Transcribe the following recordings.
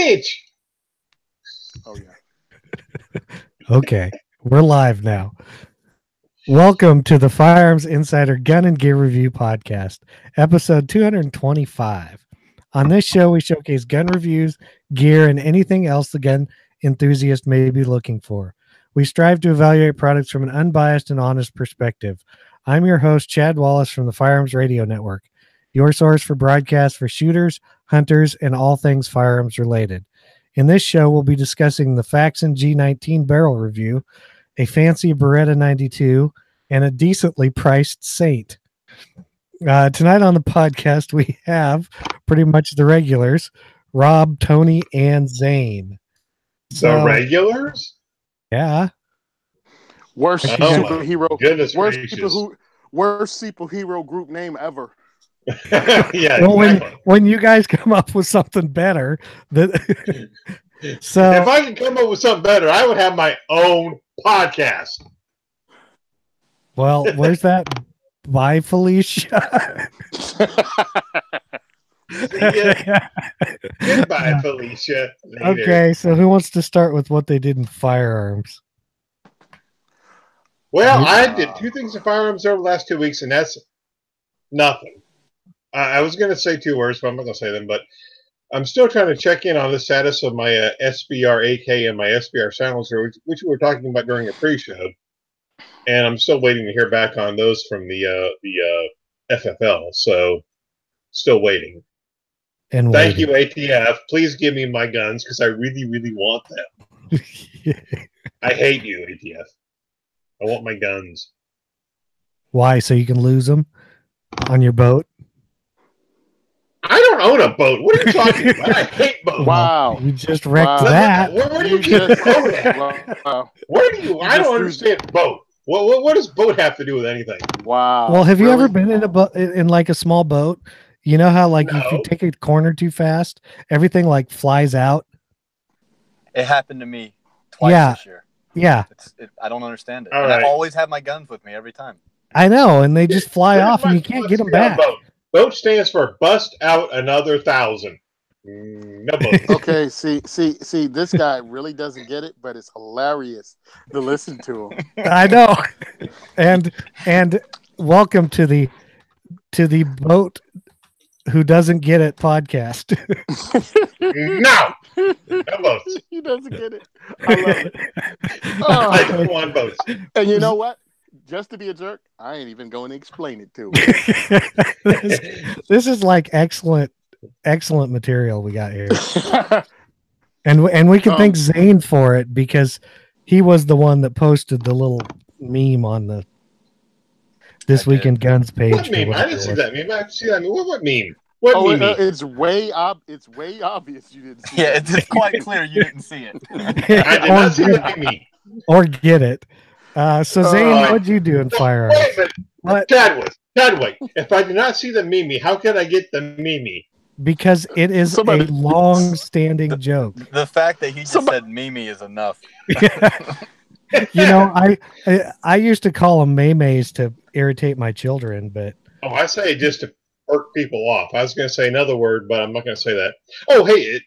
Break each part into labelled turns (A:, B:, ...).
A: Preach!
B: Oh, yeah.
C: Okay, we're live now. Welcome to the Firearms Insider Gun and Gear Review Podcast, episode 225. On this show, we showcase gun reviews, gear, and anything else the gun enthusiast may be looking for. We strive to evaluate products from an unbiased and honest perspective. I'm your host, Chad Wallace from the Firearms Radio Network, your source for broadcasts for shooters, hunters, and all things firearms related. In this show, we'll be discussing the Faxon G19 barrel review, a fancy Beretta 92, and a decently priced Saint. Tonight on the podcast, we have pretty much the regulars, Rob, Tony, and Zane.
A: The regulars?
C: Yeah.
B: Worst superhero.
A: Goodness
B: worst superhero group name ever.
A: Yeah.
C: Well,
A: exactly.
C: when you guys come up with something better, so
A: if I could come up with something better, I would have my own podcast.
C: Well, where's that? Bye, Felicia.
A: Goodbye, Felicia. Later.
C: Okay, so who wants to start with what they did in firearms?
A: Well, I did two things in firearms over the last 2 weeks, and that's nothing. I was going to say two words, but I'm not going to say them. But I'm still trying to check in on the status of my SBR AK and my SBR silencer, which we were talking about during a pre-show. And I'm still waiting to hear back on those from the FFL. So, still waiting.
C: And
A: thank you, ATF. Please give me my guns because I really, really want them. I hate you, ATF. I want my guns.
C: Why? So you can lose them on your boat?
A: I don't own a boat. What are you talking about? I hate boats.
B: Wow.
C: You just wrecked that.
A: Where do you get a boat at?
B: Wow.
A: Where do you? I don't understand boat. What does boat have to do with anything?
B: Wow.
C: Well, have you ever been in in like a small boat? You know how like if you take a corner too fast, everything like flies out?
D: It happened to me twice this year.
C: Yeah.
D: I don't understand it.
A: All
D: and
A: right.
D: I always have my guns with me every time.
C: I know, and they just fly off and you can't get them back.
A: Boat stands for bust out another 1,000. No boats.
B: Okay, see, this guy really doesn't get it, but it's hilarious to listen to him.
C: I know. And welcome to the boat who doesn't get it podcast.
A: No boats.
B: He doesn't get it. I love it.
A: I don't want boats.
B: And you know what? Just to be a jerk, I ain't even going to explain it to him.
C: This is like excellent material we got here. and we can thank Zane for it because he was the one that posted the little meme on the This Week in Guns page.
A: What meme? I didn't see that meme. I didn't see that meme. What meme? What meme?
B: It's way obvious you didn't see it.
D: It's quite clear you didn't see it.
A: I did not see the meme.
C: Or get it. So Zane, what'd you do in firearms?
A: Wait a minute.
C: What?
A: Chad, wait. If I did not see the meme, how can I get the meme?
C: Because it is a long-standing joke.
D: The fact that he just said Mimi is enough.
C: You know, I used to call them maymays to irritate my children, but
A: I say it just to irk people off. I was going to say another word, but I'm not going to say that. Oh, hey,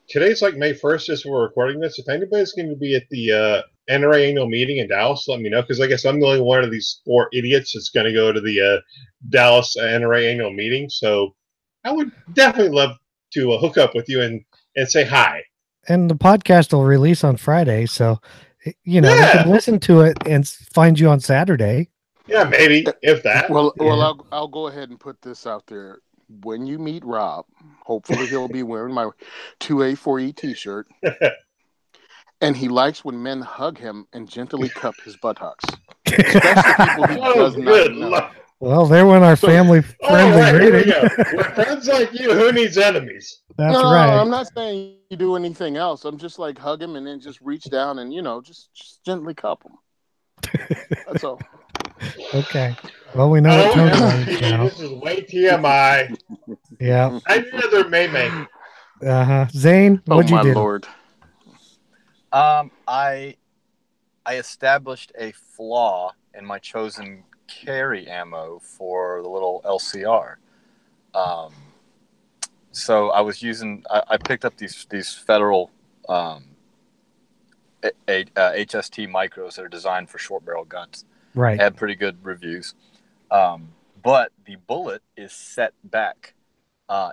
A: today's like May 1st as we're recording this. If anybody's going to be at the NRA annual meeting in Dallas, let me know, because I guess I'm the only one of these four idiots that's going to go to the Dallas NRA annual meeting. So I would definitely love to hook up with you and say hi.
C: And the podcast will release on Friday, so you know you can listen to it and find you on Saturday.
A: Yeah, maybe if that.
B: Well, I'll go ahead and put this out there. When you meet Rob, hopefully he'll be wearing my 2A4E T-shirt, and he likes when men hug him and gently cup his buttocks. Especially people he does not know.
C: Well, there went our family-friendly rating.
A: With friends like you, who needs enemies?
C: That's right.
B: I'm not saying you do anything else. I'm just like hug him and then just reach down and just gently cup him. That's all.
C: Okay. Well, we know what Tony likes now.
A: This is way TMI.
C: Yeah.
A: I knew other May.
C: Zane, what'd you do?
B: Oh, my Lord.
D: I established a flaw in my chosen carry ammo for the little LCR. So I was using. I picked up these federal HST micros that are designed for short barrel guns.
C: Right.
D: Had pretty good reviews. But the bullet is set back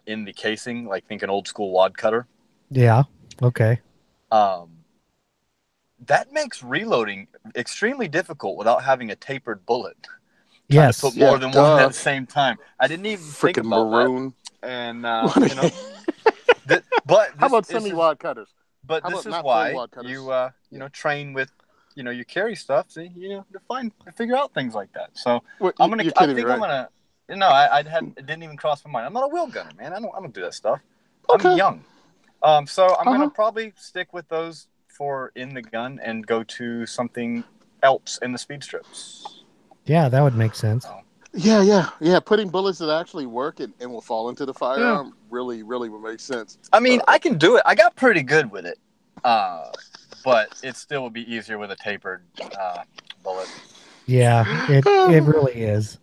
D: in the casing, like think an old school wad cutter.
C: Yeah. Okay.
D: That makes reloading extremely difficult without having a tapered bullet.
C: Yes.
D: Trying to put more than one at the same time. I didn't even think
B: Freaking
D: about
B: maroon.
D: that. And you know, but
B: How about semi-wad cutters?
D: But
B: How
D: this
B: about
D: is
B: not
D: why
B: full wad cutters?
D: you know, train with, you know, you carry stuff, so, you know, to figure out things like that. So
B: What,
D: I'm gonna.
B: you're
D: I
B: kidding
D: think
B: me,
D: I'm
B: right?
D: gonna. No, it didn't even cross my mind. I'm not a wheel gunner, man. I don't do that stuff.
B: Okay.
D: I'm young. So I'm gonna probably stick with those for in the gun and go to something else in the speed strips.
C: Yeah, that would make sense.
B: Yeah. Putting bullets that actually work and will fall into the firearm really would make sense.
D: I mean, I can do it. I got pretty good with it, but it still would be easier with a tapered bullet.
C: Yeah, it really is.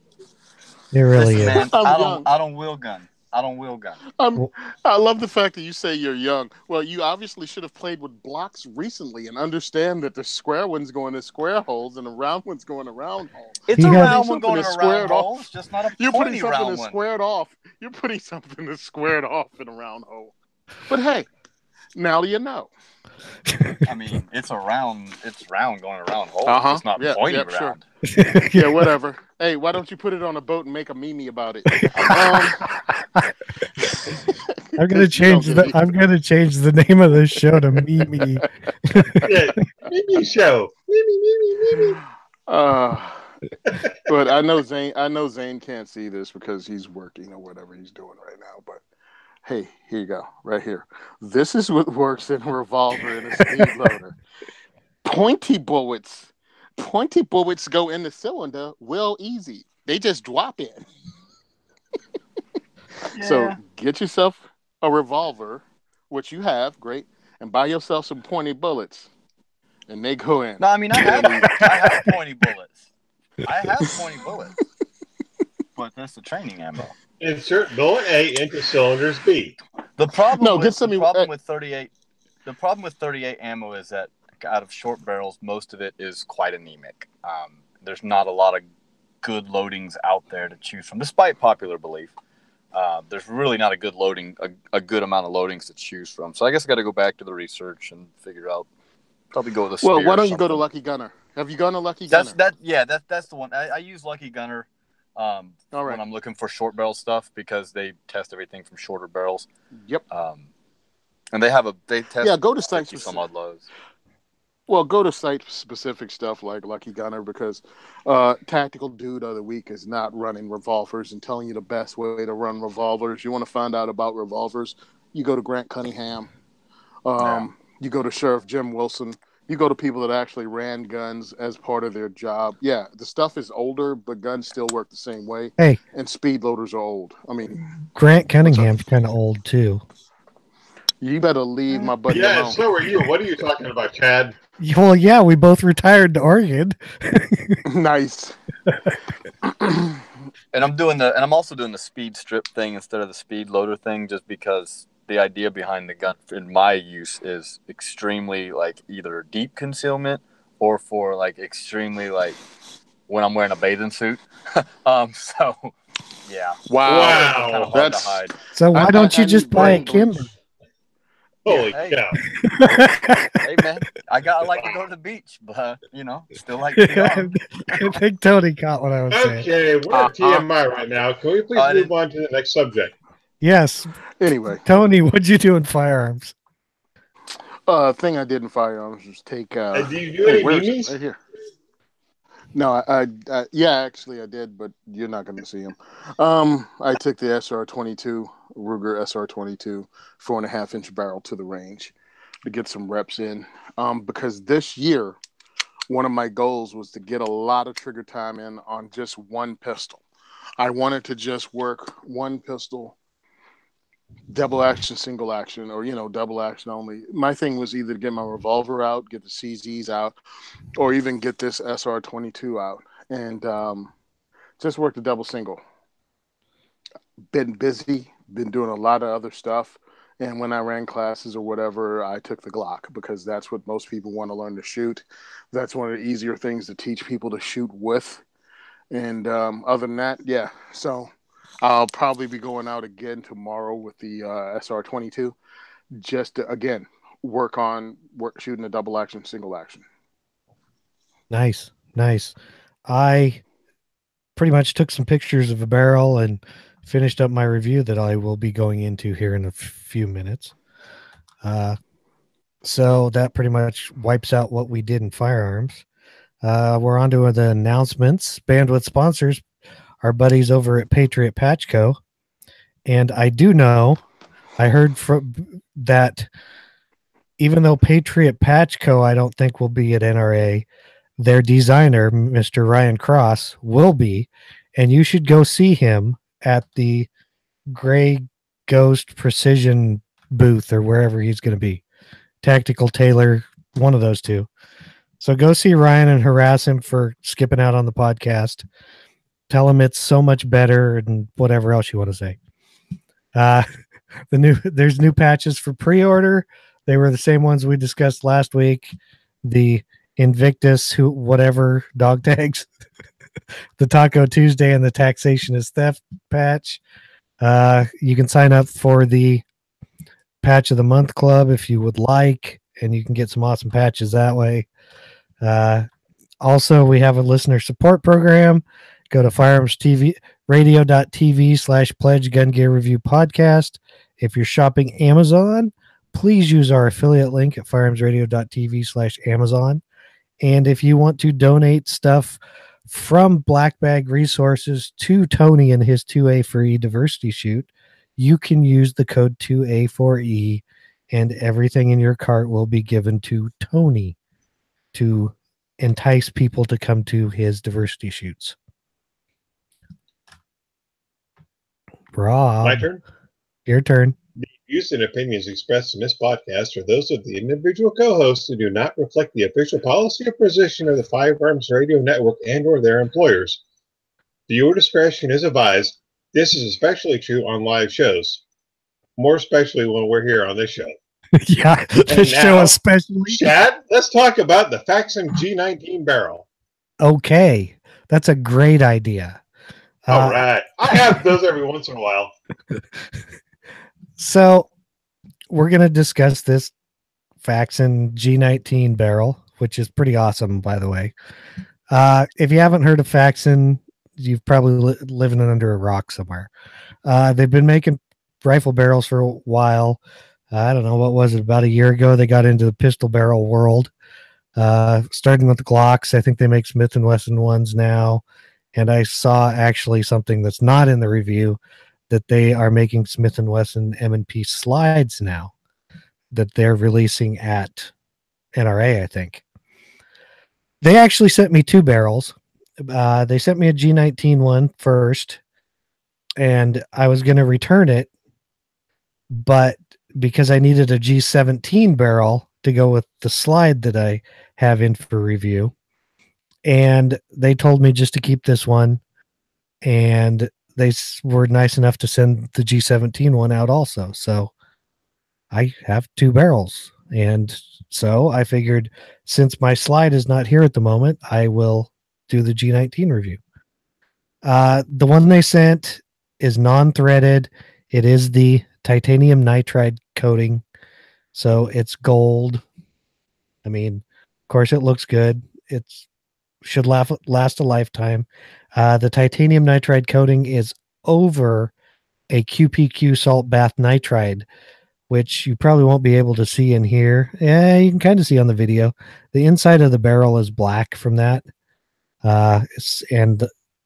C: It really
D: Listen,
C: is.
D: man,
B: I'm
D: I don't wheel gun.
B: I love the fact that you say you're young. Well, you obviously should have played with blocks recently and understand that the square one's going to square holes and the round one's going to round hole.
D: It's a round one going in a round hole. It's just not a
B: You're putting
D: pointy
B: something
D: round
B: that's
D: one.
B: squared off. You're putting something that's squared off in a round hole. But hey, now you know.
D: I mean, it's round going around hole.
B: Uh-huh.
D: It's not
B: Yeah,
D: pointy
B: yeah,
D: round.
B: Sure. Yeah, whatever. Hey, why don't you put it on a boat and make a meme about it?
C: I'm gonna change the name of this show to Mimi.
A: Yeah, Mimi show. Mimi.
B: But I know Zane can't see this because he's working or whatever he's doing right now. But hey, here you go, right here. This is what works in a revolver and a speed loader. Pointy bullets go in the cylinder real easy. They just drop in.
D: Yeah.
B: So get yourself a revolver, which you have, great, and buy yourself some pointy bullets, and they go in.
D: No, I mean I have pointy bullets. But that's the training ammo.
A: Insert bullet A into cylinders B.
D: The problem with 38 ammo is that out of short barrels, most of it is quite anemic. There's not a lot of good loadings out there to choose from, despite popular belief. There's really not a good amount of loadings to choose from. So I guess I got to go back to the research and figure out. Probably go with a spear.
B: Well, why don't you go to Lucky Gunner? Have you gone to Lucky Gunner?
D: That's the one. I use Lucky Gunner
B: All right.
D: when I'm looking for short barrel stuff because they test everything from shorter barrels.
B: Yep.
D: And they test
B: go to site
D: some odd loads.
B: Well, go to site-specific stuff like Lucky Gunner because Tactical Dude of the Week is not running revolvers and telling you the best way to run revolvers. You want to find out about revolvers, you go to Grant Cunningham. You go to Sheriff Jim Wilson. You go to people that actually ran guns as part of their job. Yeah, the stuff is older, but guns still work the same way.
C: Hey.
B: And speed loaders are old. I mean,
C: Grant Cunningham's kind of old, too.
B: You better leave my buddy alone.
A: Yeah, so are you. What are you talking about, Chad?
C: Well, yeah, we both retired to Oregon.
B: Nice.
D: And I'm also doing the speed strip thing instead of the speed loader thing, just because the idea behind the gun in my use is extremely like either deep concealment or for like extremely like when I'm wearing a bathing suit. So yeah.
B: Wow.
D: Kind of hard to hide.
C: So why don't you just buy a Kimber?
A: Holy
D: hey.
A: cow.
D: Hey man, I like to go to the beach, but still like to be on.
C: I think Tony caught what I was saying.
A: Okay, we're at TMI right now. Can we please move on to the next subject?
C: Yes.
B: Anyway.
C: Tony, what'd you do in firearms?
B: Thing I did in firearms was take...
A: do you do any memes?
B: Right here. No, actually I did, but you're not going to see them. I took the SR-22, Ruger SR-22, 4.5-inch barrel to the range to get some reps in. Because this year, one of my goals was to get a lot of trigger time in on just one pistol. I wanted to just work one pistol, double action, single action, or, double action only. My thing was either to get my revolver out, get the CZs out, or even get this SR-22 out and just work the double single. Been busy, been doing a lot of other stuff. And when I ran classes or whatever, I took the Glock because that's what most people want to learn to shoot. That's one of the easier things to teach people to shoot with. And other than that, yeah. So I'll probably be going out again tomorrow with the SR22 just to, again, work shooting a double action, single action.
C: Nice. I pretty much took some pictures of a barrel and finished up my review that I will be going into here in a few minutes. So that pretty much wipes out what we did in firearms. We're on to the announcements. Bandwidth sponsors, our buddies over at Patriot Patch Co. And I do know, I heard from that even though Patriot Patch Co. I don't think will be at NRA, their designer, Mr. Ryan Cross, will be. And you should go see him at the Gray Ghost Precision booth or wherever he's going to be. Tactical Tailor, one of those two. So go see Ryan and harass him for skipping out on the podcast. Tell him it's so much better and whatever else you want to say. There's new patches for pre-order. They were the same ones we discussed last week. The Invictus, whatever dog tags, the Taco Tuesday, and the Taxation is Theft patch. You can sign up for the Patch of the Month Club if you would like, and you can get some awesome patches that way. Also, we have a listener support program. Go to firearmsradio.tv/pledge gun gear review podcast. If you're shopping Amazon, please use our affiliate link at firearmsradio.tv/Amazon. And if you want to donate stuff from Black Bag Resources to Tony and his 2A for E diversity shoot, you can use the code 2A4E, and everything in your cart will be given to Tony to entice people to come to his diversity shoots. Rob,
A: my turn.
C: Your turn.
A: The views and opinions expressed in this podcast are those of the individual co-hosts and do not reflect the official policy or position of the Firearms Radio Network and/or their employers. Viewer discretion is advised. This is especially true on live shows, more especially when we're here on this show.
C: Yeah, this show especially.
A: Chad, let's talk about the Faxon G19 barrel.
C: Okay, that's a great idea.
A: All right. I have those every once in a while.
C: So we're going to discuss this Faxon G19 barrel, which is pretty awesome, by the way. If you haven't heard of Faxon, you've probably living under a rock somewhere. They've been making rifle barrels for a while. I don't know, what was it, about a year ago they got into the pistol barrel world, starting with the Glocks. I think they make Smith & Wesson ones now, and I saw actually something that's not in the review, that they are making Smith & Wesson M&P slides now that they're releasing at NRA, I think. They actually sent me two barrels. They sent me a G19 one first, and I was going to return it, but because I needed a G17 barrel to go with the slide that I have in for review, and they told me just to keep this one, and they were nice enough to send the G17 one out also. So I have two barrels, and so I figured since my slide is not here at the moment, I will do the G19 review. The one they sent is non-threaded. It is the titanium nitride coating, so it's gold. I mean, of course it looks good. It should last a lifetime. The titanium nitride coating is over a QPQ salt bath nitride, which you probably won't be able to see in here. Yeah, you can kind of see on the video. The inside of the barrel is black from that.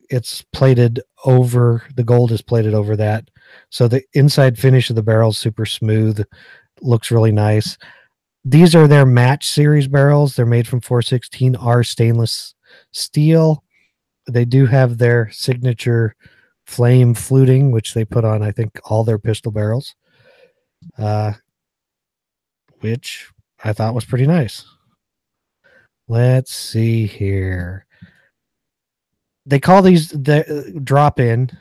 C: It's plated over, the gold is plated over that. So the inside finish of the barrel is super smooth, looks really nice. These are their match series barrels. They're made from 416R stainless steel. They do have their signature flame fluting, which they put on, I think, all their pistol barrels, which I thought was pretty nice. Let's see here. They call these the drop-in.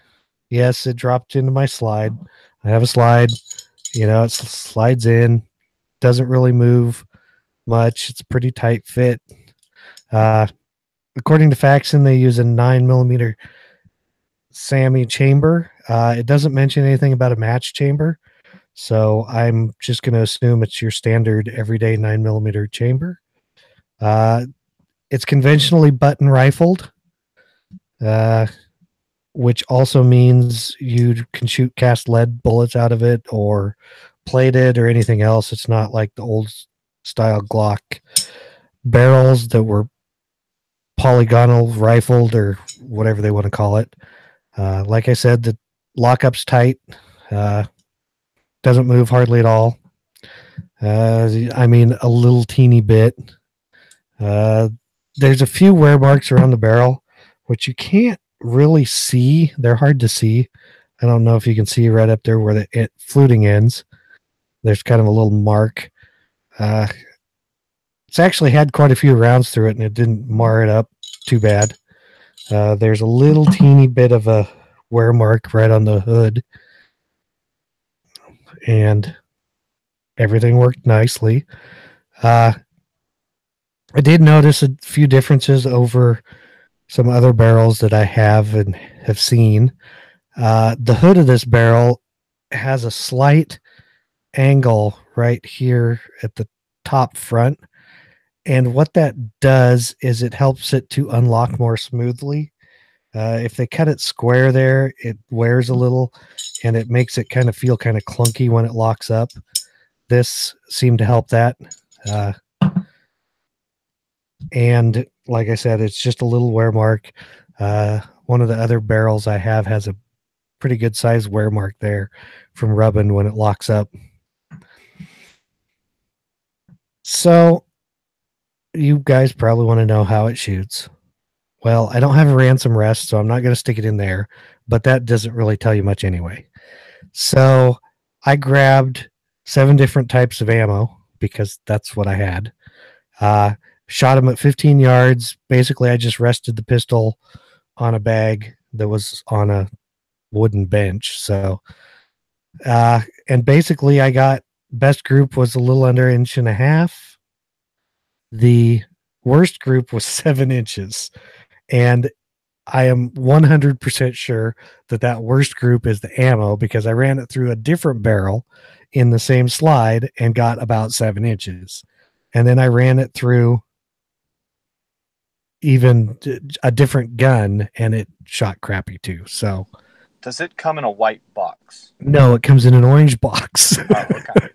C: Yes, it dropped into my slide. I have a slide. It slides in. Doesn't really move much. It's a pretty tight fit. According to Faxon, they use a 9mm SAMI chamber. It doesn't mention anything about a match chamber, so I'm just going to assume it's your standard everyday 9mm chamber. It's conventionally button rifled, which also means you can shoot cast lead bullets out of it or plated or anything else. It's not like the old style Glock barrels that were polygonal rifled or whatever they want to call it. Like I said, the lockup's tight. Doesn't move hardly at all. I mean, a little teeny bit. There's a few wear marks around the barrel, which you can't really see. They're hard to see. I don't know if you can see right up there where the fluting ends. There's kind of a little mark. It's actually had quite a few rounds through it, and it didn't mar it up too bad. There's a little teeny bit of a wear mark right on the hood, and everything worked nicely. I did notice a few differences over some other barrels that I have and have seen. The hood of this barrel has a slight angle right here at the top front. And what that does is it helps it to unlock more smoothly. If they cut it square there, it wears a little and it makes it kind of feel kind of clunky when it locks up. This seemed to help that. And like I said, it's just a little wear mark. One of the other barrels I have has a pretty good size wear mark there from rubbing when it locks up. So you guys probably want to know how it shoots. Well, I don't have a ransom rest, so I'm not going to stick it in there, but that doesn't really tell you much anyway. So I grabbed 7 different types of ammo because that's what I had. Shot them at 15 yards. Basically, I just rested the pistol on a bag that was on a wooden bench. So, and basically I got best group was a little under 1.5 inches. The worst group was 7 inches. And I am 100% sure that worst group is the ammo because I ran it through a different barrel in the same slide and got about 7 inches. And then I ran it through even a different gun and it shot crappy too. So
D: does it come in a white box?
C: No, it comes in an orange box.
D: Oh, okay.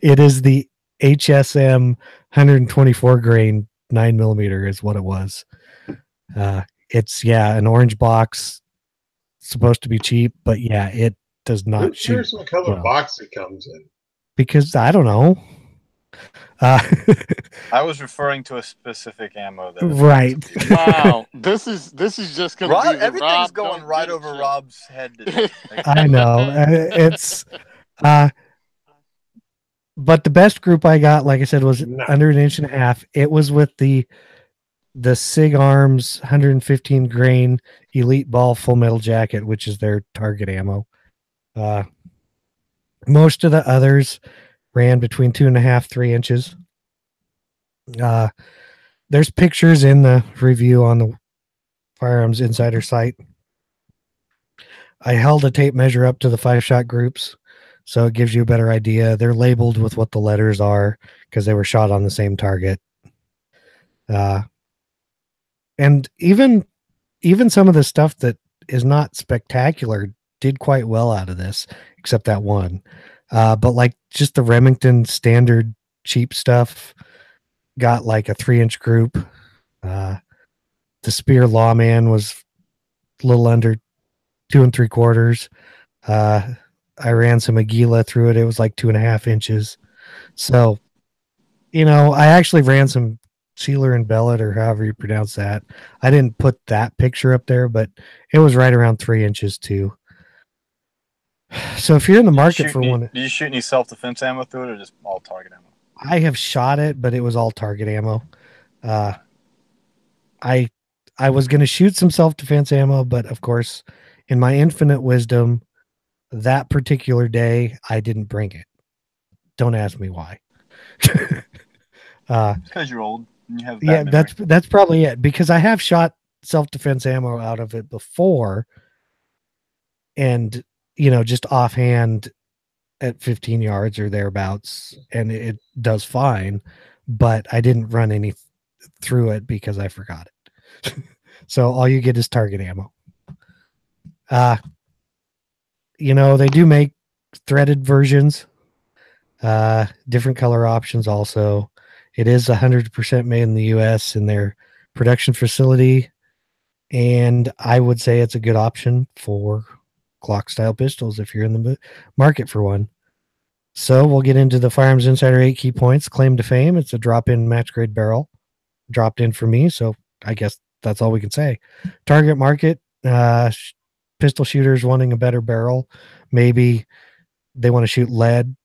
C: It is the HSM 124 grain 9mm is what it was. It's an orange box. It's supposed to be cheap, but it does not.
A: Who cares what color box it comes in?
C: Because I don't know.
D: I was referring to a specific ammo.
C: Right.
B: Wow. This is just going to be
D: everything's
B: Rob
D: going right over Rob's head today.
C: I know. It's but the best group I got, like I said, was under 1.5 inches. It was with the SIG Arms 115 grain Elite Ball Full Metal Jacket, which is their target ammo. Most of the others ran between 2.5 to 3 inches. There's pictures in the review on the Firearms Insider site. I held a tape measure up to the 5-shot groups, so it gives you a better idea. They're labeled with what the letters are because they were shot on the same target. And even some of the stuff that is not spectacular did quite well out of this, except that one. But like just the Remington standard cheap stuff got like a 3-inch group. The Spear Lawman was a little under 2 3/4. I ran some Aguila through it. It was like 2.5 inches. So, I actually ran some Sealer and Bellet, or however you pronounce that. I didn't put that picture up there, but it was right around 3 inches too. So if you're in the market for one,
D: do you shoot any self-defense ammo through it, or just all target ammo?
C: I have shot it, but it was all target ammo. I was going to shoot some self-defense ammo, but of course, in my infinite wisdom, That particular day, I didn't bring it. Don't ask me why.
D: Because you're old. And you have
C: that's probably it, because I have shot self-defense ammo out of it before, and just offhand at 15 yards or thereabouts, and it does fine, but I didn't run any through it because I forgot it. So all you get is target ammo. They do make threaded versions, different color options also. It is 100% made in the US in their production facility, and I would say it's a good option for Glock style pistols if you're in the market for one. So we'll get into the Firearms Insider 8 key points. Claim to fame: it's a drop-in match grade barrel, dropped in for me, so I guess that's all we can say. Target market: pistol shooters wanting a better barrel. Maybe they want to shoot lead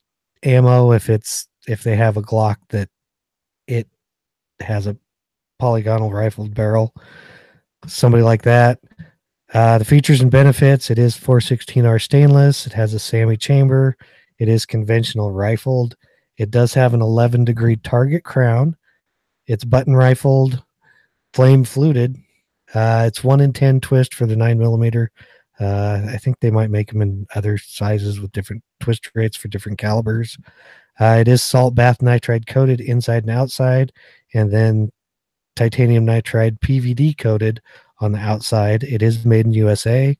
C: ammo if they have a Glock that it has a polygonal rifled barrel, somebody like that. The features and benefits: it is 416R stainless. It has a SAMI chamber. It is conventional rifled. It does have an 11-degree target crown. It's button rifled, flame fluted. It's 1 in 10 twist for the 9mm. I think they might make them in other sizes with different twist rates for different calibers. It is salt bath nitride coated inside and outside, and then titanium nitride PVD coated on the outside. It is made in USA.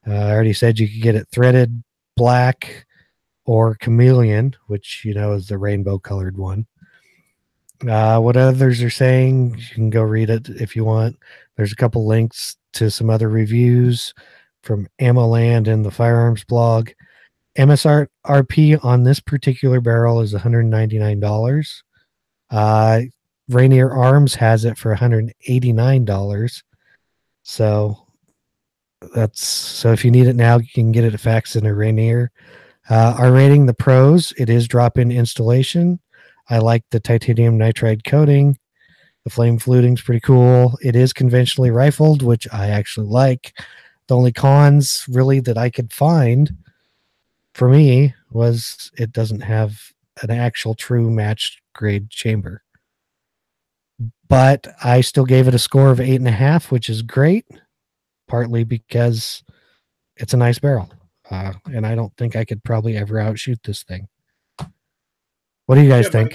C: I already said you could get it threaded, black, or chameleon, which is the rainbow colored one. What others are saying, you can go read it if you want. There's a couple links to some other reviews from AmmoLand and the Firearms blog. MSRP on this particular barrel is $199. Rainier Arms has it for $189. So if you need it now, you can get it at Faxon or Rainier. Our rating: the pros: it is drop-in installation. I like the titanium nitride coating. The flame fluting's pretty cool. It is conventionally rifled, which I actually like. The only cons really that I could find for me was it doesn't have an actual true matched grade chamber. But I still gave it a score of 8.5, which is great, partly because it's a nice barrel. And I don't think I could probably ever outshoot this thing. What do you guys think?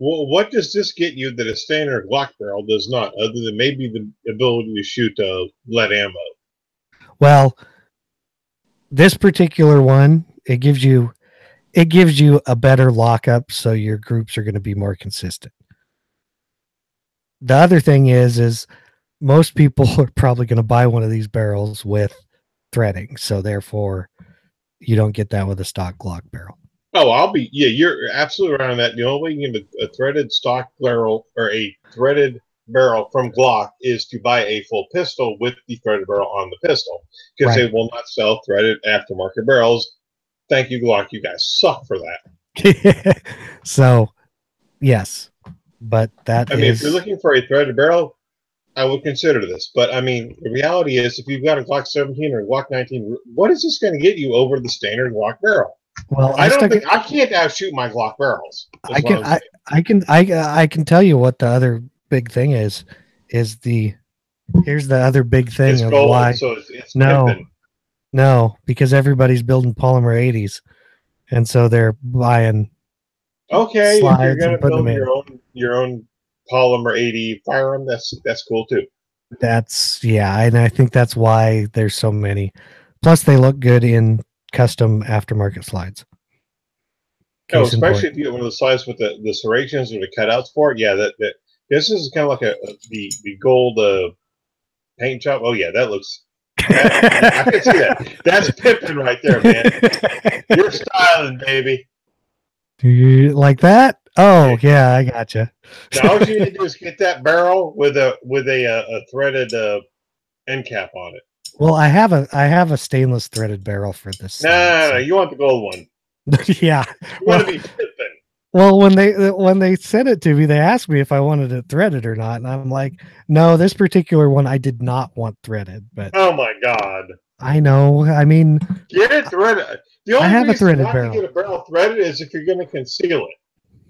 A: Well, what does this get you that a standard Glock barrel does not, other than maybe the ability to shoot lead ammo?
C: Well, this particular one, it gives you a better lockup, so your groups are going to be more consistent. The other thing is most people are probably going to buy one of these barrels with threading, so therefore you don't get that with a stock Glock barrel.
A: Oh, you're absolutely right on that. The only way you can get a threaded stock barrel or a threaded barrel from Glock is to buy a full pistol with the threaded barrel on the pistol, because they will not sell threaded aftermarket barrels. Thank you, Glock. You guys suck for that.
C: So, yes, but
A: if you're looking for a threaded barrel, I would consider this. But the reality is, if you've got a Glock 17 or a Glock 19, what is this going to get you over the standard Glock barrel?
C: Well,
A: I can't outshoot my Glock barrels.
C: I can tell you what the other big thing is here's the other big thing
A: it's
C: of
A: gold,
C: why.
A: So it's
C: no, because everybody's building polymer 80s, and so they're buying.
A: Okay, if you're going to build
C: your
A: own polymer 80 firearm, that's cool too.
C: And I think that's why there's so many. Plus, they look good in custom aftermarket slides.
A: Especially if you get one of the slides with the serrations or the cutouts for it. Yeah, that this is kind of like the gold paint job. Oh yeah, that looks. I can see that. That's Pippin right there, man. You're styling, baby.
C: Do you like that? Oh yeah, I gotcha.
A: Now all you need to do is get that barrel with a threaded end cap on it.
C: Well, I have a stainless threaded barrel for this.
A: No, you want the gold one.
C: Yeah.
A: You want to be Pippin.
C: Well, when they sent it to me, they asked me if I wanted it threaded or not, and I'm like, no, this particular one I did not want threaded. But
A: oh my god,
C: I know. I mean,
A: get it threaded. The only
C: I have a
A: reason
C: threaded
A: not
C: barrel.
A: to get a barrel threaded is if you're going to conceal it.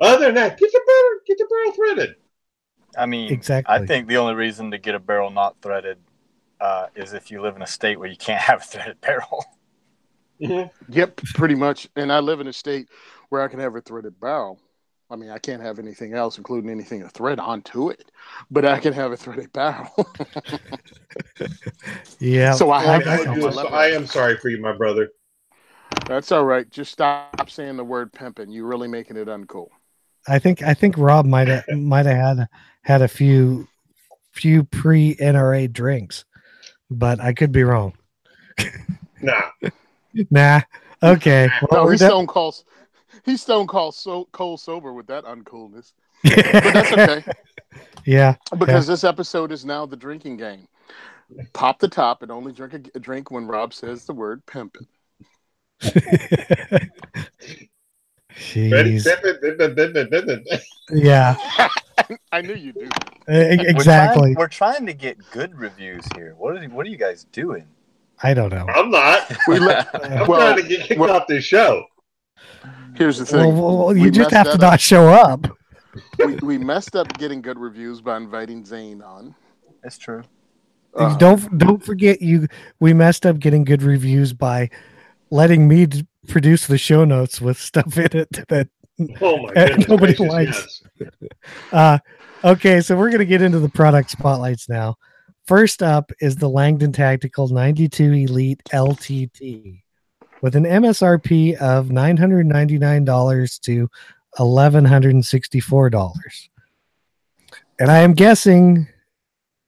A: Other than that, get the barrel threaded.
D: I mean,
C: exactly.
D: I think the only reason to get a barrel not threaded is if you live in a state where you can't have a threaded barrel.
B: Mm-hmm. Yep, pretty much. And I live in a state where I can have a threaded barrel. I mean, I can't have anything else, including anything to thread onto it, but I can have a threaded barrel.
C: Yeah.
B: So I
A: am sorry for you, my brother.
B: That's all right. Just stop saying the word pimping. You're really making it uncool.
C: I think Rob might have had a few pre-NRA drinks, but I could be wrong. Nah. Okay.
B: Well, no, he's stone cold sober with that uncoolness. But that's okay.
C: Yeah.
B: Because this episode is now the drinking game. Pop the top and only drink a drink when Rob says the word pimping.
C: Jeez. Yeah.
B: I knew you do.
C: Exactly.
D: We're trying to get good reviews here. What are you guys doing?
C: I don't know.
A: I'm not. I'm trying to get kicked off this show.
B: Here's the thing.
C: Well, you just have to not show up.
B: We messed up getting good reviews by inviting Zane on.
D: That's true.
C: Don't forget we messed up getting good reviews by letting me produce the show notes with stuff in it that nobody likes. Yes. Okay, so we're going to get into the product spotlights now. First up is the Langdon Tactical 92 Elite LTT with an MSRP of $999 to $1,164. And I am guessing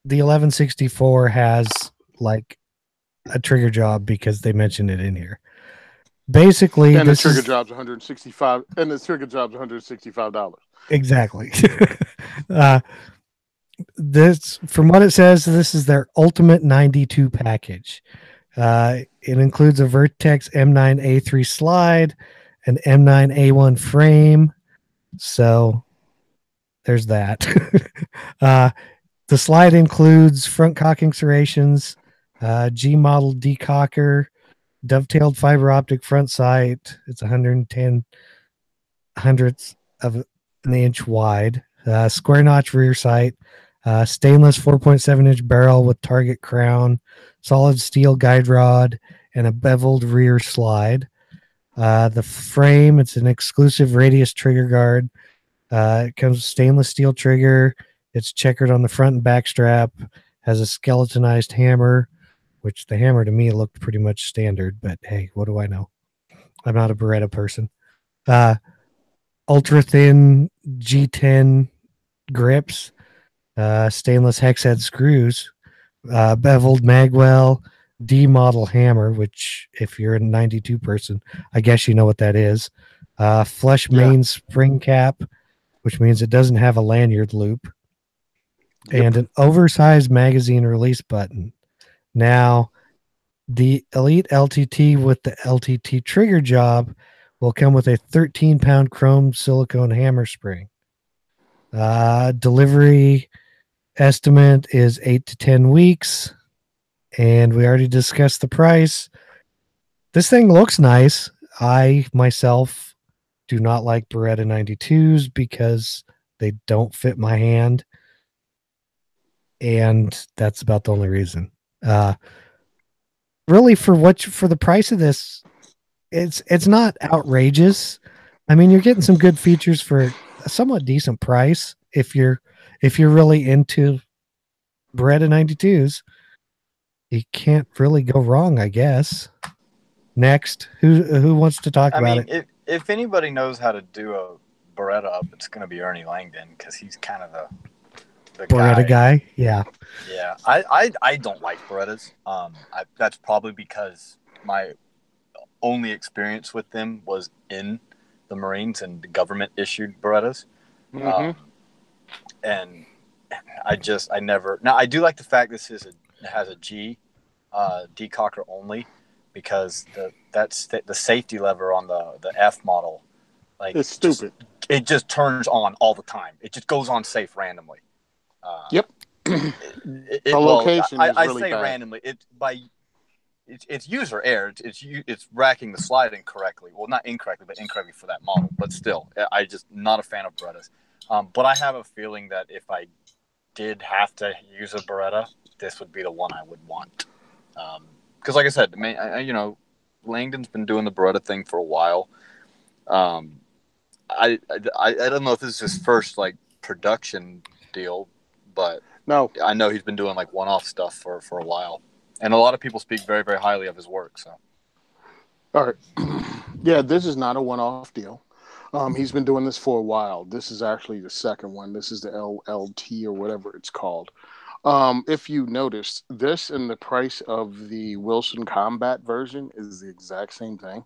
C: the $1,164 has like a trigger job because they mentioned it in here. Basically,
B: and the trigger job's $165, and the trigger job's $165.
C: Exactly. This, from what it says, this is their ultimate 92 package. It includes a Vertex M9A3 slide, an M9A1 frame. So there's that. The slide includes front cocking serrations, G model decocker, dovetailed fiber optic front sight. It's 110 hundredths of an inch wide. Square notch rear sight. Stainless 4.7 inch barrel with target crown, solid steel guide rod, and a beveled rear slide. The frame, it's an exclusive radius trigger guard. It comes with stainless steel trigger. It's checkered on the front and back strap. Has a skeletonized hammer, which the hammer to me looked pretty much standard, but hey, what do I know? I'm not a Beretta person. Ultra thin G10 grips. Stainless hex head screws, beveled magwell, D model hammer, which if you're a 92 person, I guess you know what that is. Flush main spring cap, which means it doesn't have a lanyard loop, and an oversized magazine release button. Now, the Elite LTT with the LTT trigger job will come with a 13-pound chrome silicone hammer spring. Delivery estimate is 8 to 10 weeks, and we already discussed the price. This thing looks nice. I myself do not like Beretta 92s because they don't fit my hand, and that's about the only reason. Really, for the price of this, it's not outrageous. I mean, you're getting some good features for a somewhat decent price if you're really into Beretta 92s. You can't really go wrong, I guess. Next, who wants to talk about it?
D: If anybody knows how to do a Beretta up, it's going to be Ernie Langdon, because he's kind of the
C: Beretta guy. Yeah.
D: Yeah. I don't like Berettas. That's probably because my only experience with them was in the Marines and the government issued Berettas. Mm-hmm. And I never. Now I do like the fact this has a G decocker only, because that's the safety lever on the F model. Like,
B: it's stupid.
D: It just turns on all the time. It just goes on safe randomly.
B: Yep.
D: The
B: location.
D: I
B: really
D: say
B: bad.
D: randomly. it's user error. It's racking the slide incorrectly. Well, not incorrectly, but incorrectly for that model. But still, I just not a fan of Berettas. But I have a feeling that if I did have to use a Beretta, this would be the one I would want. Because, like I said, Langdon's been doing the Beretta thing for a while. I don't know if this is his first like production deal, but
B: no,
D: I know he's been doing like one-off stuff for a while, and a lot of people speak very, very highly of his work. So,
B: all right, yeah, this is not a one-off deal. He's been doing this for a while. This is actually the second one. This is the LLT or whatever it's called. If you notice, this and the price of the Wilson Combat version is the exact same thing.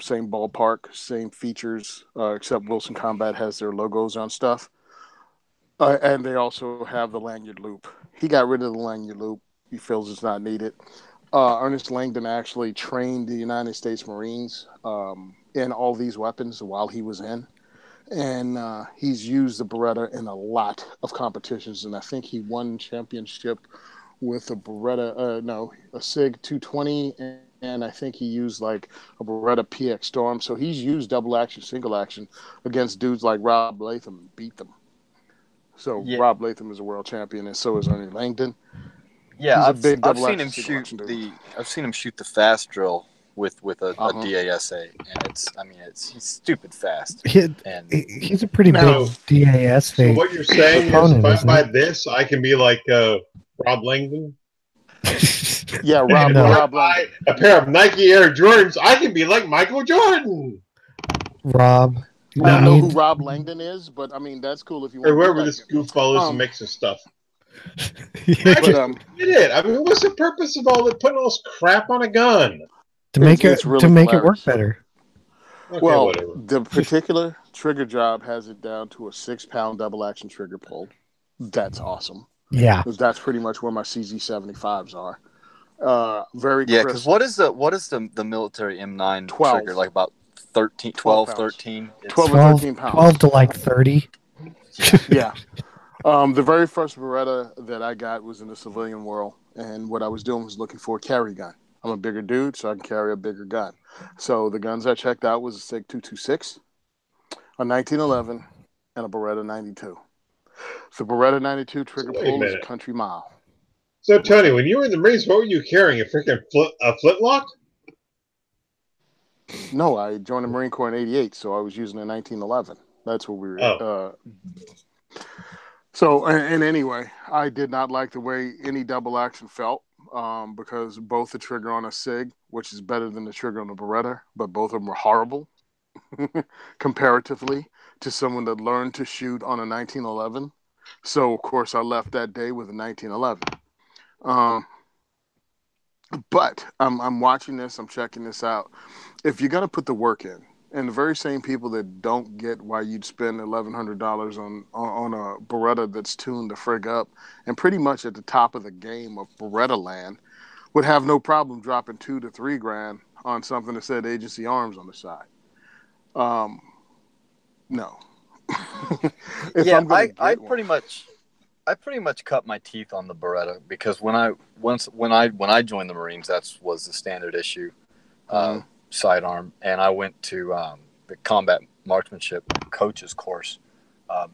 B: Same ballpark, same features, except Wilson Combat has their logos on stuff. And they also have the lanyard loop. He got rid of the lanyard loop. He feels it's not needed. Ernest Langdon actually trained the United States Marines in all these weapons while he was in. And he's used the Beretta in a lot of competitions. And I think he won championship with a Beretta, a SIG 220. And I think he used like a Beretta PX Storm. So he's used double action, single action against dudes like Rob Latham and beat them. So yeah. Rob Latham is a world champion, and so is Ernie Langdon.
D: Yeah, I've seen him shoot the fast drill with a DASA, and he's stupid fast.
C: He's a pretty big DASA.
A: So what you're saying is, if I buy this, I can be like Rob Langdon.
B: Yeah, Rob. Rob
A: buy a pair of Nike Air Jordans, I can be like Michael Jordan.
C: Rob.
B: I don't know who Rob Langdon is, but I mean that's cool if you want.
A: Or wherever this goofball is mixing stuff. I get it. I mean, what's the purpose of putting all this crap on a gun?
C: To make it work better.
A: Okay,
B: well,
A: whatever.
B: The particular trigger job has it down to a 6-pound double action trigger pull. That's awesome.
C: Yeah,
B: that's pretty much where my CZ75s are. Very
D: yeah. Because what is the military M9 trigger like? About 12, 13?
B: 12 or 13 pounds.
C: 12 to like 30.
B: Yeah. The very first Beretta that I got was in the civilian world, and what I was doing was looking for a carry gun. I'm a bigger dude, so I can carry a bigger gun. So the guns I checked out was a SIG 226, a 1911, and a Beretta 92. The Beretta 92 trigger pull is a country mile.
A: So, Tony, when you were in the Marines, what were you carrying? A freaking flintlock?
B: No, I joined the Marine Corps in '88, so I was using a 1911. That's what we were. So, and anyway, I did not like the way any double action felt because both the trigger on a SIG, which is better than the trigger on a Beretta, but both of them were horrible comparatively to someone that learned to shoot on a 1911. So, of course, I left that day with a 1911. But I'm watching this. I'm checking this out. If you're going to put the work in, and the very same people that don't get why you'd spend $1,100 on a Beretta that's tuned the frig up and pretty much at the top of the game of Beretta land would have no problem dropping $2,000 to $3,000 on something that said Agency Arms on the side. No.
D: I pretty much cut my teeth on the Beretta because when I joined the Marines, that was the standard issue sidearm, and I went to the combat marksmanship coaches course.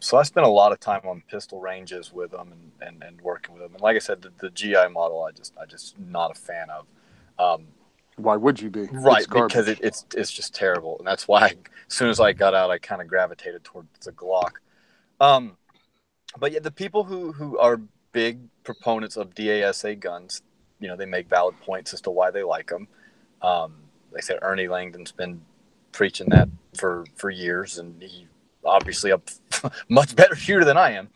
D: So I spent a lot of time on pistol ranges with them and working with them. And like I said, the GI model, I just not a fan of.
B: Why would you be?
D: Right, because it's just terrible, and that's why as soon as I got out, I kind of gravitated towards the Glock. But yeah, the people who are big proponents of DASA guns, they make valid points as to why they like them. Like I said, Ernie Langdon's been preaching that for years, and he obviously a much better shooter than I am,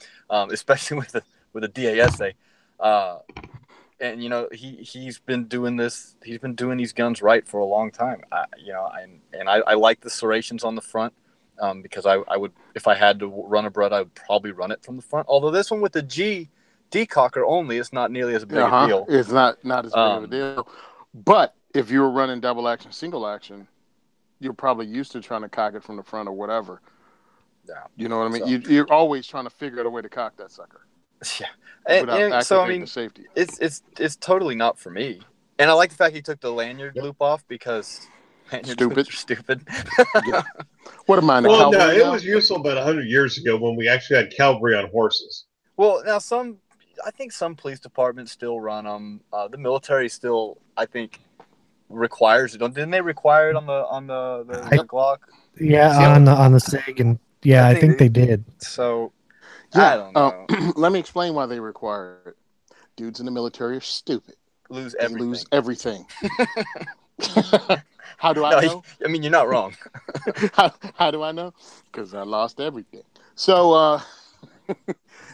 D: especially with the DASA. And he's been doing this. He's been doing these guns right for a long time. I like the serrations on the front because I would, if I had to run a Beretta, I would probably run it from the front. Although this one with the G decocker only, it's not nearly as big a deal.
B: It's not as big of a deal. But if you were running double action, single action, you're probably used to trying to cock it from the front or whatever.
D: Yeah,
B: you know what I mean. You're always trying to figure out a way to cock that sucker.
D: Yeah, and so I mean,
B: the safety.
D: It's totally not for me. And I like the fact he took the lanyard loop off because lanyard stupid.
B: Yeah. What am I?
A: Well, no, it was useful about 100 years ago when we actually had cavalry on horses.
D: Well, now I think some police departments still run them. The military still, I think, requires it. Didn't they require it on the Glock?
C: Yeah, on the SIG, and I think they did.
D: So,
B: yeah,
D: I don't know.
B: Let me explain why they require it. Dudes in the military are stupid.
D: Lose
B: everything. How do I know?
D: I mean, you're not wrong.
B: How do I know? Because I lost everything. So,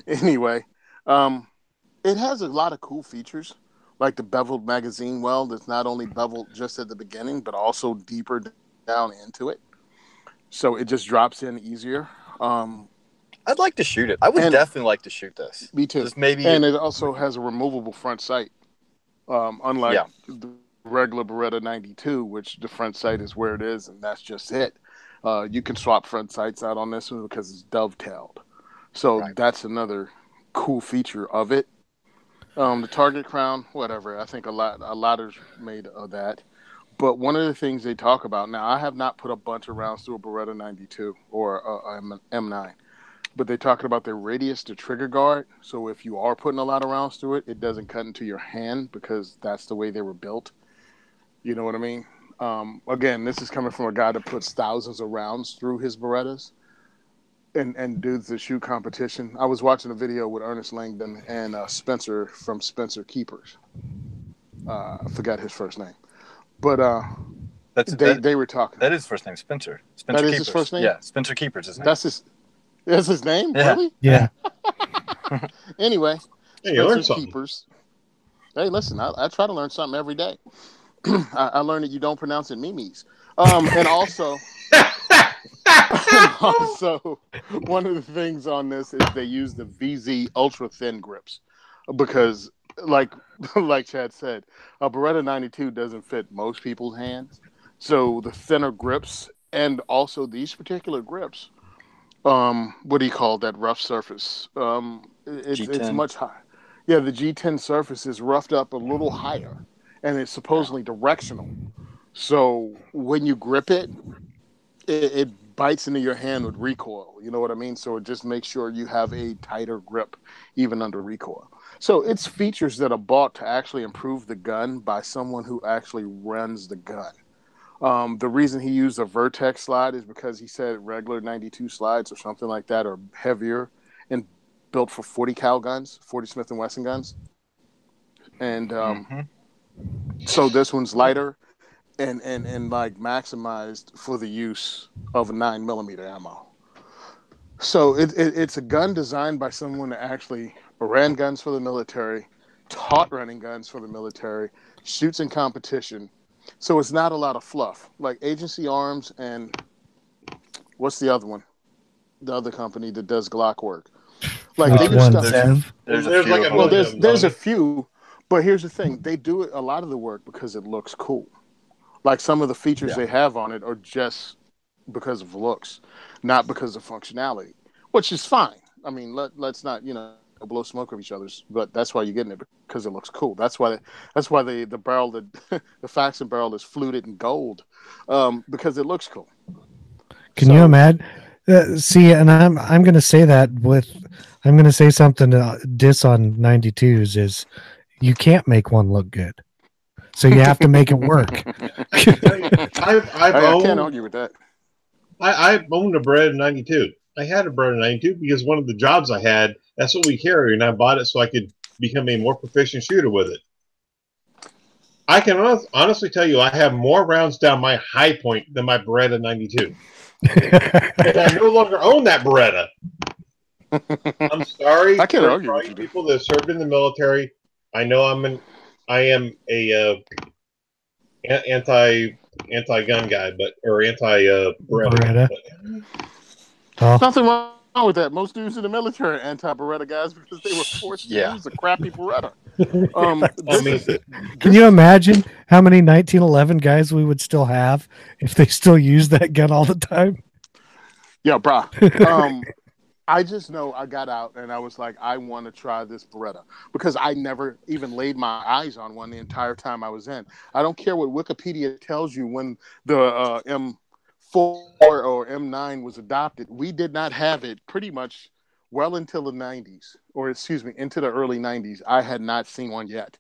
B: anyway, it has a lot of cool features, like the beveled magazine well that's not only beveled just at the beginning, but also deeper down into it. So it just drops in easier.
D: I'd like to shoot it. I would definitely like to shoot this.
B: Me too. And it also has a removable front sight. Unlike the regular Beretta 92, which the front sight is where it is, and that's just it. You can swap front sights out on this one because it's dovetailed. So that's another cool feature of it. The target crown, whatever. I think a lot is made of that. But one of the things they talk about, now I have not put a bunch of rounds through a Beretta 92 or an M9, but they're talking about the radius to trigger guard. So if you are putting a lot of rounds through it, it doesn't cut into your hand because that's the way they were built. You know what I mean? Again, this is coming from a guy that puts thousands of rounds through his Berettas and dudes that shoot competition. I was watching a video with Ernest Langdon and Spencer from Spencer Keepers. I forgot his first name. But they were talking.
D: That is his first name, Spencer.
B: That is his first name?
D: Yeah, Spencer Keepers is his name.
B: That's his name?
D: Yeah.
B: Really?
C: Yeah.
B: Anyway,
A: hey, you learned
B: something. Keepers. Hey, listen, I try to learn something every day. I learned that you don't pronounce it memes. And also, one of the things on this is they use the VZ ultra thin grips because, like Chad said, a Beretta 92 doesn't fit most people's hands. So the thinner grips and also these particular grips, what do you call that rough surface? It's much higher. Yeah, the G10 surface is roughed up a little higher, and it's supposedly directional. So when you grip it, it bites into your hand with recoil. You know what I mean? So it just makes sure you have a tighter grip even under recoil. So it's features that are bought to actually improve the gun by someone who actually runs the gun. The reason he used a Vertex slide is because he said regular 92 slides or something like that are heavier and built for 40 cal guns, 40 Smith & Wesson guns. And so this one's lighter and like maximized for the use of a 9mm ammo. So it's a gun designed by someone that actually ran guns for the military, taught running guns for the military, shoots in competition. So it's not a lot of fluff. Like Agency Arms and what's the other one? The other company that does Glock work. Like they do stuff. There's a few, but here's the thing: they do a lot of the work because it looks cool. Like some of the features they have on it are just because of looks, not because of functionality, which is fine. I mean, let's not blow smoke of each other's, but that's why you're getting it because it looks cool. That's why the barrel the Faxon barrel is fluted in gold because it looks cool.
C: Can you imagine? See, and I'm going to say that I'm going to say something to diss on 92s is you can't make one look good. So you have to make it work.
B: I can't argue with that.
A: I've owned a Beretta 92. I had a Beretta 92 because one of the jobs I had, that's what we carry, and I bought it so I could become a more proficient shooter with it. I can honestly tell you I have more rounds down my high point than my Beretta 92. And I no longer own that Beretta. I'm sorry.
B: I can't argue with you.
A: People that served in the military. I know I am a anti-gun guy, or anti-Beretta.
B: Nothing wrong with that. Most dudes in the military are anti-Beretta guys because they were forced to use a crappy Beretta.
C: Can you imagine how many 1911 guys we would still have if they still use that gun all the time?
B: Yeah, brah. I just know I got out and I was like, I want to try this Beretta because I never even laid my eyes on one the entire time I was in. I don't care what Wikipedia tells you when the M4 or M9 was adopted. We did not have it pretty much well until the 90s, or excuse me, into the early 90s. I had not seen one yet.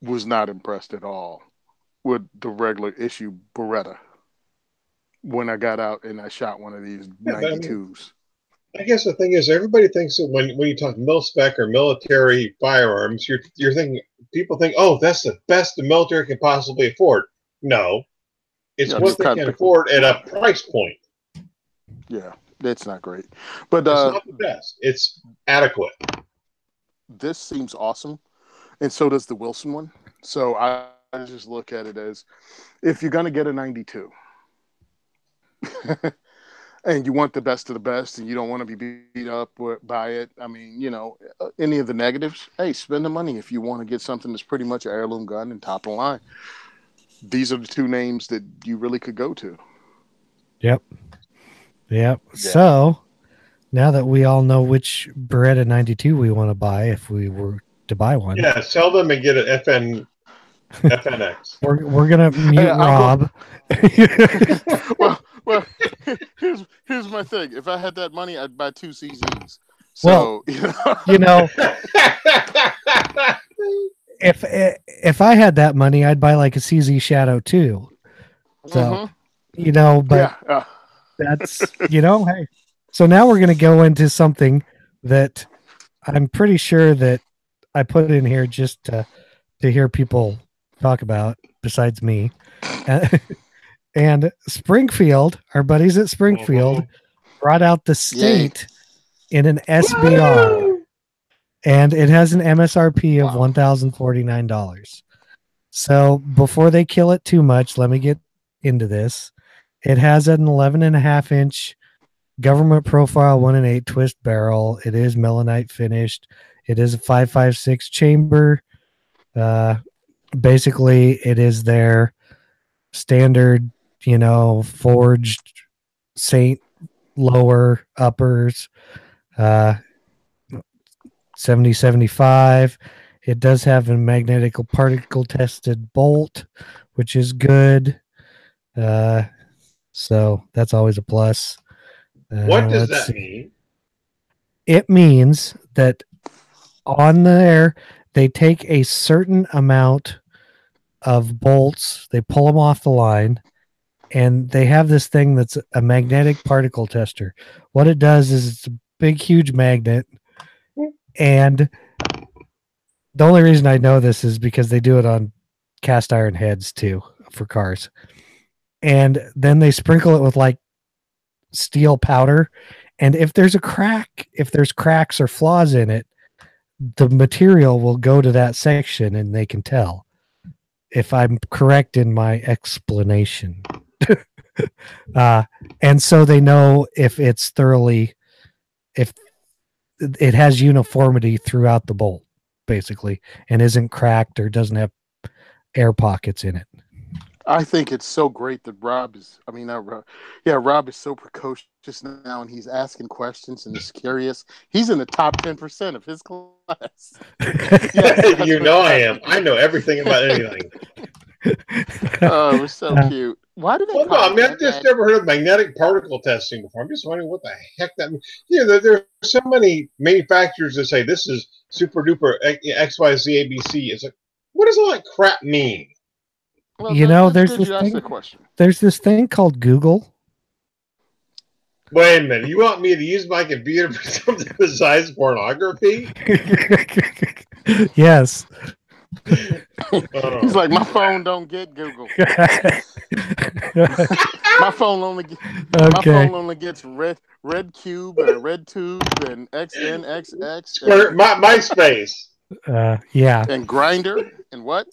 B: Was not impressed at all with the regular issue Beretta. When I got out and I shot one of these 92s.
A: I guess the thing is, everybody thinks that when you talk mil-spec or military firearms, you're thinking, people think, oh, that's the best the military can possibly afford. No. It's what they can afford at a price point.
B: Yeah, it's not great. But
A: it's not the best. It's adequate.
B: This seems awesome. And so does the Wilson one. So I just look at it as, if you're going to get a 92, and you want the best of the best and you don't want to be beat up by it, I mean, you know, any of the negatives, hey, spend the money if you want to get something that's pretty much an heirloom gun and top of the line. These are the two names that you really could go to.
C: Yep. So now that we all know which Beretta 92 we want to buy, if we were to buy one,
A: sell them and get an FNX.
C: We're gonna mute Rob.
B: Well, here's my thing. If I had that money, I'd buy 2 CZs. So,
C: you know, if I had that money, I'd buy like a CZ Shadow too. So, you know, but that's, you know, hey. So now we're going to go into something that I'm pretty sure that I put in here just to hear people talk about besides me. And Springfield, our buddies at Springfield, brought out the State in an SBR. And it has an MSRP of $1,049. So before they kill it too much, let me get into this. It has an 11.5-inch government profile 1 1/8 twist barrel. It is melanite finished. It is a 5.56 chamber. Basically, it is their standard, you know, forged Saint lower uppers, 70-75. It does have a magnetic particle tested bolt, which is good. So that's always a plus.
A: What does that mean?
C: It means that on there, they take a certain amount of bolts, they pull them off the line, and they have this thing that's a magnetic particle tester. What it does is it's a big, huge magnet, and the only reason I know this is because they do it on cast iron heads too for cars. And then they sprinkle it with like steel powder, and if there's a crack, if there's cracks or flaws in it, the material will go to that section and they can tell. If I'm correct in my explanation. And so they know if it's thoroughly, if it has uniformity throughout the bolt, basically, and isn't cracked or doesn't have air pockets in it.
B: I think it's so great that Rob is so precocious now, and he's asking questions and he's curious. He's in the top 10% of his class.
A: Yes, you know I am. I know everything about anything.
B: Oh, it was so cute. Why do they
A: I've just never heard of magnetic particle testing before. I'm just wondering what the heck that means. You know, there's so many manufacturers that say this is super duper XYZ ABC. It's like, what does all that crap mean?
B: Well,
C: you know, there's this thing called Google.
A: Wait a minute. You want me to use my computer for something besides pornography?
C: Yes.
B: He's like, my phone don't get Google. my phone only gets red cube and red tube and XNXX.
A: MySpace.
C: Yeah.
B: And Grinder and what?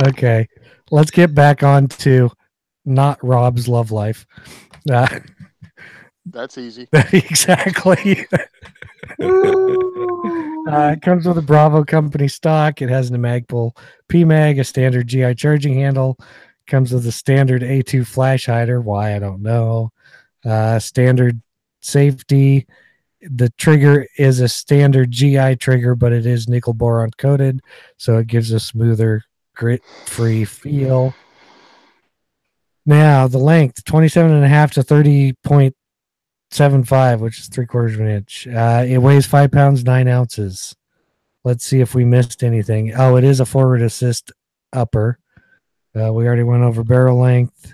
C: Okay, let's get back on to not Rob's love life.
B: That's easy.
C: Exactly. It comes with a Bravo company stock. It has an Magpul PMAG, a standard GI charging handle, Comes with a standard A2 flash hider. Why, I don't know. Standard safety. The trigger is a standard GI trigger, but it is nickel boron coated, so it gives a smoother, grit-free feel. Now, the length, 27.5 to 30.75, which is 3/4 of an inch. It weighs 5 pounds, 9 ounces. Let's see if we missed anything. Oh, it is a forward assist upper. We already went over barrel length.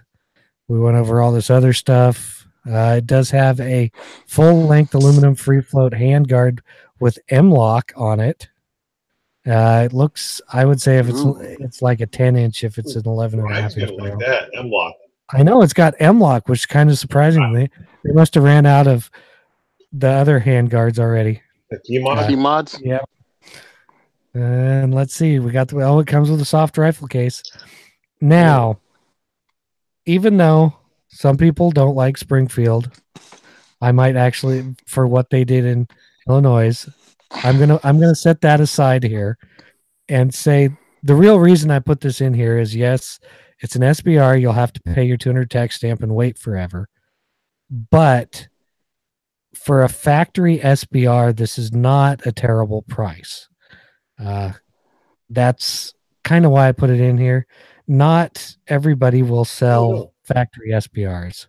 C: We went over all this other stuff. It does have a full-length aluminum free-float handguard with M-lock on it. It looks, I would say, if it's like a 10-inch, if it's an 11.5-inch barrel.
A: Like that, M-lock.
C: I know it's got M-lock, which is kind of surprising. They must have ran out of the other handguards already.
A: The key mods?
C: Yeah. And let's see. We got it comes with a soft rifle case. Now, even though some people don't like Springfield, I might actually, for what they did in Illinois, I'm gonna set that aside here and say the real reason I put this in here is, yes, it's an SBR. You'll have to pay your $200 tax stamp and wait forever. But for a factory SBR, this is not a terrible price. That's kind of why I put it in here. Not everybody will sell factory SBRs.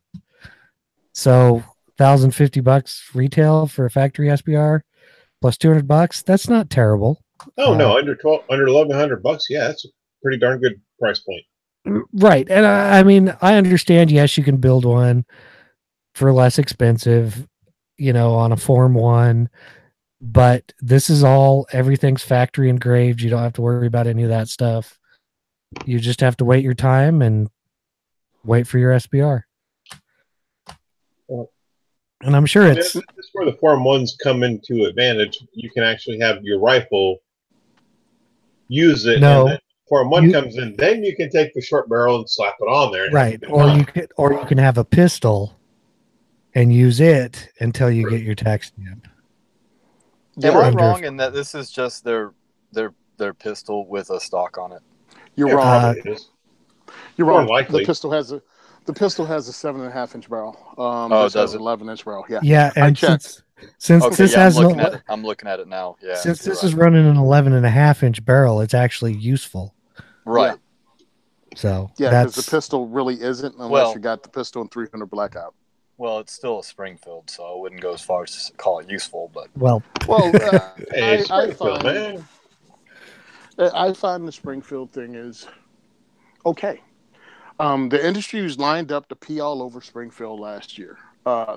C: So $1,050 retail for a factory SBR plus $200, that's not terrible.
A: Oh no, under $1,100, yeah, that's a pretty darn good price point.
C: Right. And I mean, I understand, yes, you can build one for less expensive, on a Form 1, but this is everything's factory engraved. You don't have to worry about any of that stuff. You just have to wait your time and wait for your SBR. And I'm sure it's
A: where the Form 1s come into advantage. You can actually have your rifle use it.
C: No.
A: And then Form 1 comes in, then you can take the short barrel and slap it on there.
C: Right. Or you can have a pistol and use it until you get your tax stamp.
D: Am I wrong in that this is just their pistol with a stock on it?
B: You're wrong. You're wrong.
A: Likely.
B: The pistol has a 7.5-inch barrel.
D: This
B: has an 11-inch barrel. Yeah.
C: Yeah, and since this has
D: I'm looking at it now. Yeah.
C: Since this is running an 11.5-inch barrel, it's actually useful.
D: Right.
B: Yeah.
C: So
B: because the pistol really isn't unless you got the pistol in 300 blackout.
D: Well, it's still a Springfield, so I wouldn't go as far as to call it useful. But
B: I find the Springfield thing is okay. The industry was lined up to pee all over Springfield last year.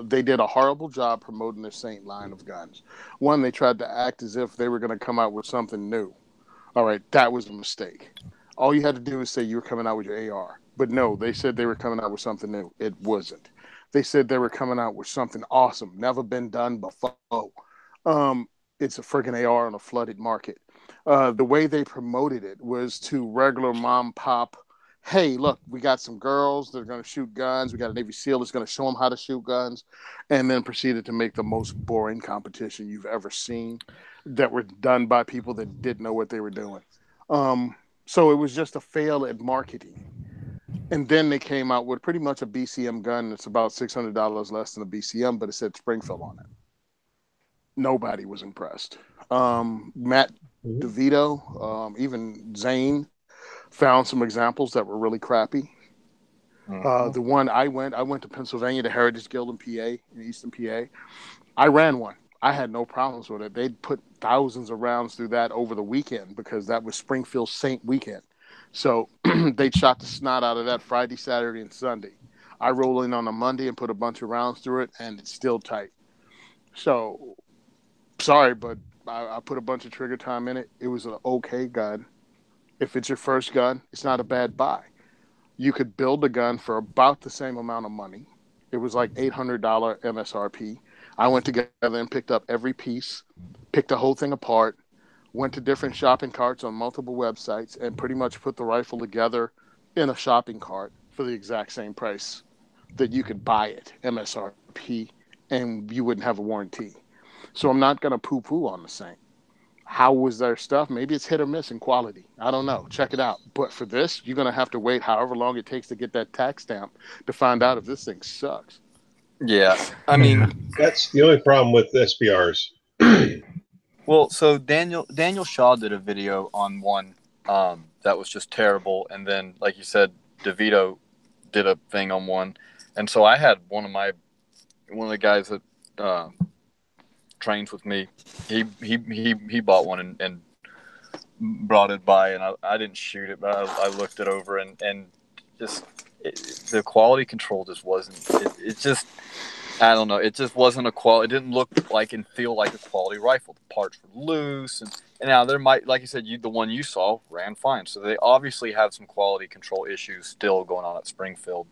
B: They did a horrible job promoting the Saint line of guns. One, they tried to act as if they were going to come out with something new. All right, that was a mistake. All you had to do was say you were coming out with your AR. But no, they said they were coming out with something new. It wasn't. They said they were coming out with something awesome, never been done before. It's a friggin' AR on a flooded market. The way they promoted it was to regular mom pop. Hey, look, we got some girls that are going to shoot guns. We got a Navy SEAL that's going to show them how to shoot guns, and then proceeded to make the most boring competition you've ever seen that were done by people that didn't know what they were doing. So it was just a fail at marketing. And then they came out with pretty much a BCM gun that's about $600 less than a BCM, but it said Springfield on it. Nobody was impressed. Matt DeVito, even Zane, found some examples that were really crappy. The one I went to Pennsylvania, the Heritage Guild in PA, in Eastern PA. I ran one. I had no problems with it. They'd put thousands of rounds through that over the weekend because that was Springfield Saint weekend. So they shot the snot out of that Friday, Saturday, and Sunday. I roll in on a Monday and put a bunch of rounds through it, and it's still tight. So, sorry, but I put a bunch of trigger time in it. It was an okay gun. If it's your first gun, it's not a bad buy. You could build a gun for about the same amount of money. It was like $800 MSRP. I went together and picked up every piece, picked the whole thing apart, went to different shopping carts on multiple websites, and pretty much put the rifle together in a shopping cart for the exact same price that you could buy it, MSRP, and you wouldn't have a warranty. So I'm not going to poo-poo on the Saint. how was their stuff? Maybe it's hit or miss in quality. I don't know. Check it out. But for this, you're going to have to wait however long it takes to get that tax stamp to find out if this thing sucks.
D: Yeah. I mean,
A: that's the only problem with SBRs.
D: Well, so Daniel Shaw did a video on one that was just terrible. And then, like you said, DeVito did a thing on one. And so I had one of the guys that trains with me. He bought one and brought it by, and I didn't shoot it, but I looked it over, and just the quality control just wasn't. It just, I don't know. It just wasn't a quality. It didn't look like and feel like a quality rifle. The parts were loose, and now there might, like you said, the one you saw ran fine. So they obviously have some quality control issues still going on at Springfield.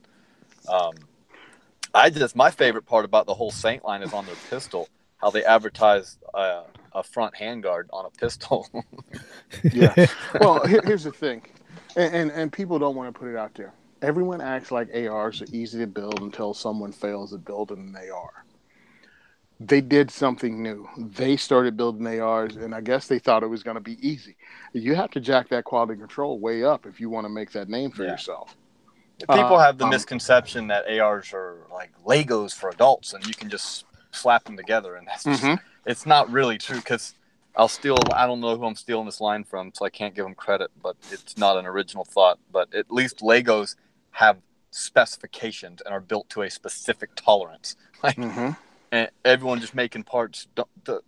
D: My favorite part about the whole Saint line is on their pistol, how they advertise a front handguard on a pistol.
B: Yeah. Well, here's the thing, and people don't want to put it out there. Everyone acts like ARs are easy to build until someone fails at building an AR. They did something new. They started building ARs, and I guess they thought it was going to be easy. You have to jack that quality control way up if you want to make that name for yourself.
D: People have the misconception that ARs are like Legos for adults, and you can just slap them together, and that's just, it's not really true, because I don't know who I'm stealing this line from, so I can't give them credit, but it's not an original thought. But at least Legos have specifications and are built to a specific tolerance. Like, and everyone just making parts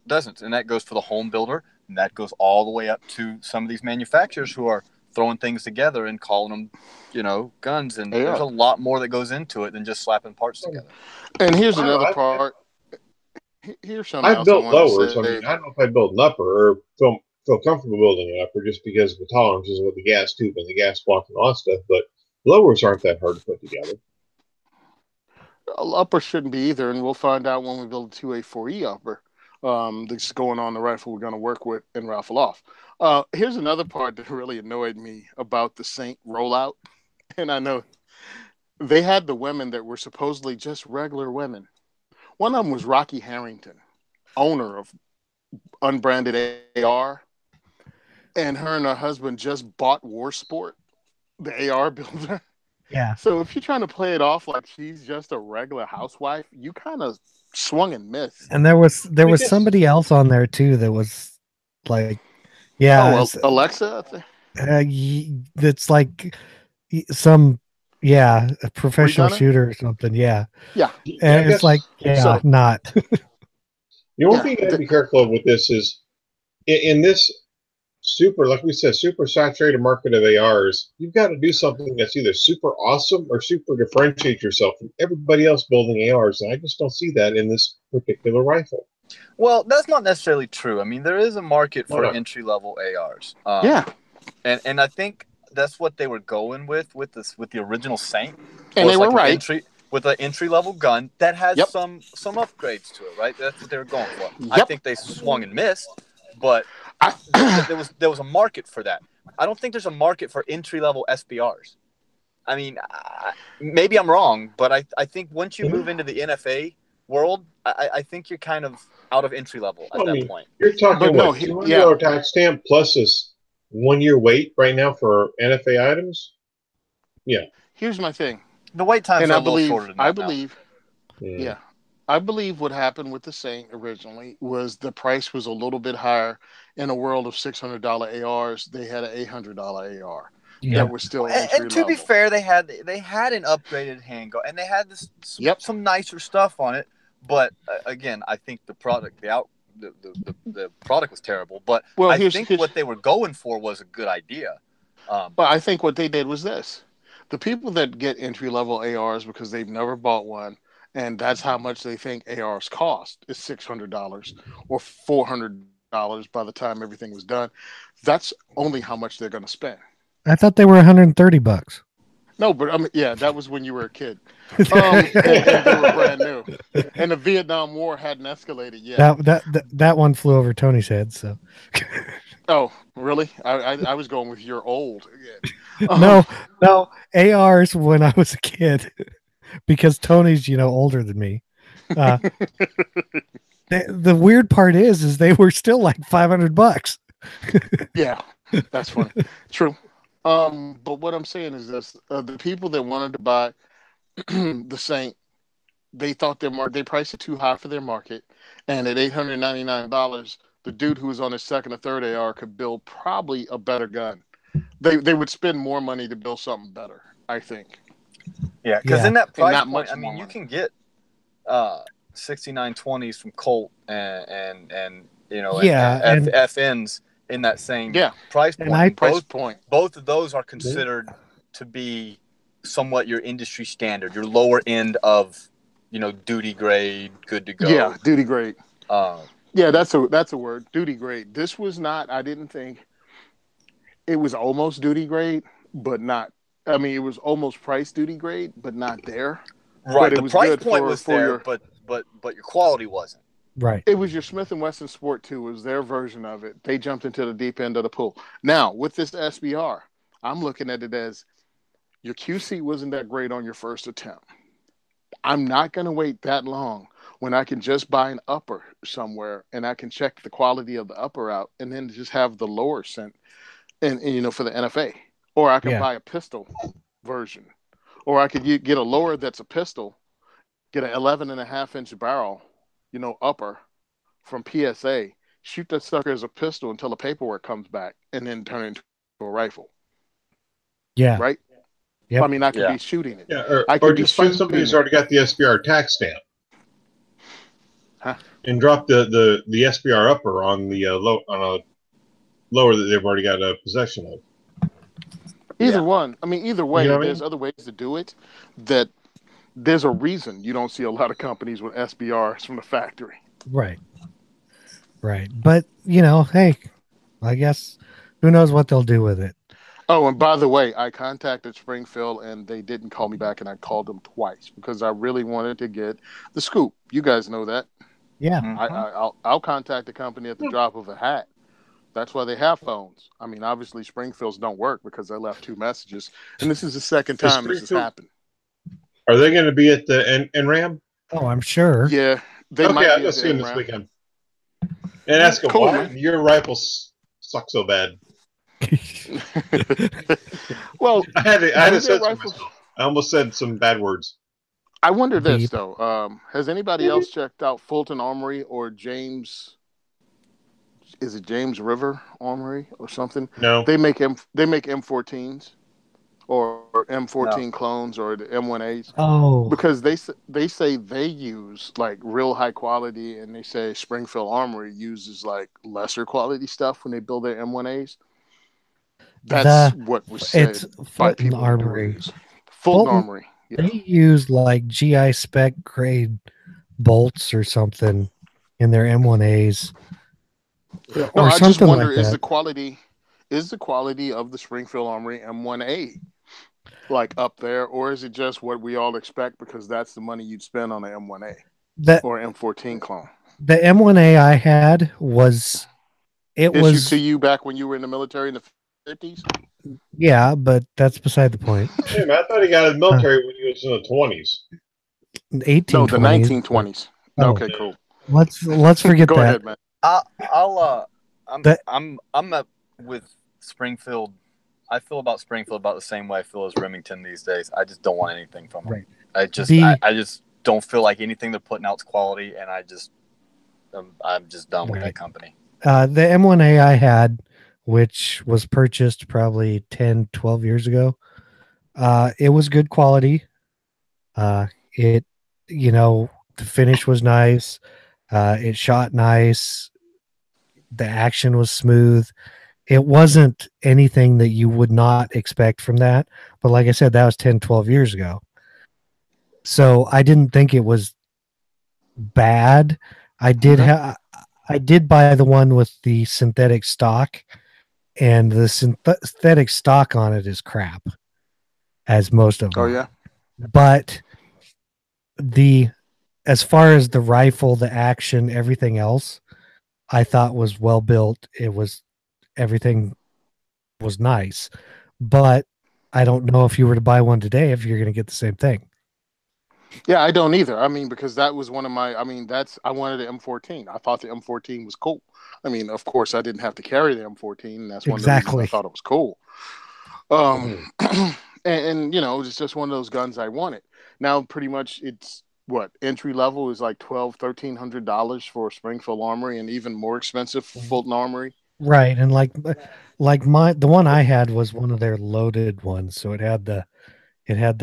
D: doesn't. And that goes for the home builder, and that goes all the way up to some of these manufacturers who are throwing things together and calling them, guns. And there's a lot more that goes into it than just slapping parts together.
B: And here's another part. Here's something
A: I've built lowers. I mean, I don't know if I build an upper or feel comfortable building an upper just because of the tolerances with the gas tube and the gas block and all that stuff. But lowers aren't that hard to put together.
B: Upper shouldn't be either, and we'll find out when we build a 2A4E upper. That's going on the rifle we're going to work with and raffle off. Here's another part that really annoyed me about the Saint rollout. And I know they had the women that were supposedly just regular women. One of them was Rocky Harrington, owner of Unbranded AR. And her and her husband just bought War Sport, the AR builder.
C: Yeah.
B: So if you're trying to play it off like she's just a regular housewife, you kind of swung and missed.
C: And there was somebody else on there too that was like,
B: Alexa.
C: That's like some a professional shooter or something. Yeah. And it's like not.
A: The only thing you have to be careful of with this is in this super, like we said, super saturated market of ARs, you've got to do something that's either super awesome or super differentiate yourself from everybody else building ARs. And I just don't see that in this particular rifle.
D: Well, that's not necessarily true. I mean, there is a market for entry-level ARs. And I think that's what they were going with the original Saint.
B: And they were right.
D: With an entry-level gun that has some upgrades to it, right? That's what they were going for. I think they swung and missed, but there was a market for that. I don't think there's a market for entry-level SBRs. I mean, maybe I'm wrong, but I think once you move into the NFA world, I think you're kind of out of entry level at that point.
A: You're talking about $200 tax stamp plus this 1 year wait right now for NFA items. Yeah.
B: Here's my thing.
D: The wait times are a little shorter than that.
B: I believe what happened with the Saint originally was the price was a little bit higher. In a world of $600 ARs, they had an $800 AR. That was still
D: and to be fair, they had an upgraded handgun and they had some nicer stuff on it. But again, I think the product, the product was terrible. But I think what they were going for was a good idea.
B: But I think what they did was this: the people that get entry level ARs because they've never bought one, and that's how much they think ARs cost, is $600 or $400 by the time everything was done. That's only how much they're going to spend.
C: I thought they were $130.
B: No, but that was when you were a kid. And they were brand new. And the Vietnam War hadn't escalated yet.
C: That one flew over Tony's head. So.
B: Oh, really? I was going with you're old again.
C: No, ARs when I was a kid, because Tony's older than me. The weird part is they were still like $500.
B: Yeah, that's funny. True. But what I'm saying is this: the people that wanted to buy the Saint, they thought they priced it too high for their market, and at $899, the dude who was on his second or third AR could build probably a better gun. They would spend more money to build something better, I think.
D: Yeah, because in that price
B: not
D: point,
B: much
D: I mean,
B: more
D: you
B: money.
D: can get 6920s from Colt and you know and FNs in that same price point. And both of those are considered to be somewhat your industry standard, your lower end of, you know, duty grade, good to go.
B: Yeah, duty grade. Yeah, that's a word, duty grade. This was not. I didn't think it was almost duty grade, but not. I mean, it was almost price duty grade, but not there.
D: Right,
B: but it
D: the
B: was
D: price
B: good
D: point
B: for,
D: was
B: for
D: there,
B: your,
D: but your quality wasn't.
C: Right.
B: It was your Smith & Wesson Sport 2. It was their version of it. They jumped into the deep end of the pool. Now, with this SBR, I'm looking at it as your QC wasn't that great on your first attempt. I'm not going to wait that long when I can just buy an upper somewhere and I can check the quality of the upper out and then just have the lower sent and you know, for the NFA. Or I can buy a pistol version. Or I could get a lower that's a pistol, get an 11.5-inch barrel, you know, upper from PSA, shoot that sucker as a pistol until the paperwork comes back, and then turn it into a rifle.
C: Yeah.
B: Right?
C: Yep.
B: I mean, I could be shooting it.
A: Yeah,
B: I
A: or just find somebody who's already got the SBR tax stamp.
B: Huh?
A: And drop the SBR upper on the lower that they've already got a possession of.
B: Either one. I mean, either way,
A: You know what I
B: there's
A: mean?
B: other ways to do it. That there's a reason you don't see a lot of companies with SBRs from the factory.
C: Right. Right. But, you know, hey, I guess who knows what they'll do with it.
B: Oh, and by the way, I contacted Springfield and they didn't call me back, and I called them twice because I really wanted to get the scoop. You guys know that.
C: Yeah.
B: I'll contact the company at the drop of a hat. That's why they have phones. I mean, obviously Springfield's don't work because I left 2 messages, and this is the second time this has happened.
A: Are they going to be at the NRAM?
C: Oh, I'm sure.
B: Yeah, they might be.
A: I'll go see them this weekend. And ask them why your rifles suck so bad.
B: Well,
A: I had to censor myself. I almost said some bad words.
B: I wonder this though. Has anybody else checked out Fulton Armory or James? Is it James River Armory or something?
A: No,
B: they make M14s or M14 clones or the M1As.
C: Oh,
B: because they say they use like real high quality, and they say Springfield Armory uses like lesser quality stuff when they build their M1As. That's what was said.
C: It's Fulton Armory.
B: Fulton Armory.
C: Yeah. They use like GI spec grade bolts or something in their M1As.
B: Yeah. No, I just wonder, like, is the quality of the Springfield Armory M1A like up there, or is it just what we all expect because that's the money you'd spend on an M1A or M14 clone?
C: The M1A I had was
B: issued to you back when you were in the military in the 50s.
C: Yeah, but that's beside the point.
A: Hey, man, I thought he got in the military when he was in the 20s.
C: 1820s.
B: No, the 1920s.
C: Oh.
B: Okay, cool.
C: Let's forget
B: Go
C: that.
B: ahead, man.
D: I'm up with Springfield. I feel about Springfield about the same way I feel as Remington these days. I just don't want anything from them.
C: Right.
D: I just don't feel like anything they're putting out's quality, and I'm just done with that company.
C: The M1A I had, which was purchased probably 10, 12 years ago, it was good quality. It, the finish was nice. It shot nice. The action was smooth. It wasn't anything that you would not expect from that. But like I said, that was 10, 12 years ago. So I didn't think it was bad. I did buy the one with the synthetic stock, and the synthetic stock on it is crap, as most of them.
B: Oh, yeah.
C: But as far as the rifle, the action, everything else, I thought was well built. Everything was nice, but I don't know if you were to buy one today if you're going to get the same thing.
B: Yeah, I don't either. I mean, because that was one of my. I mean, I wanted the M14. I thought the M14 was cool. I mean, of course, I didn't have to carry the M14. And that's one of the reasons I thought it was cool. And it's just one of those guns I wanted. Now, pretty much, it's what entry level is like $1,300 for Springfield Armory, and even more expensive for Fulton Armory.
C: Right, and like the one I had was one of their loaded ones, so it had the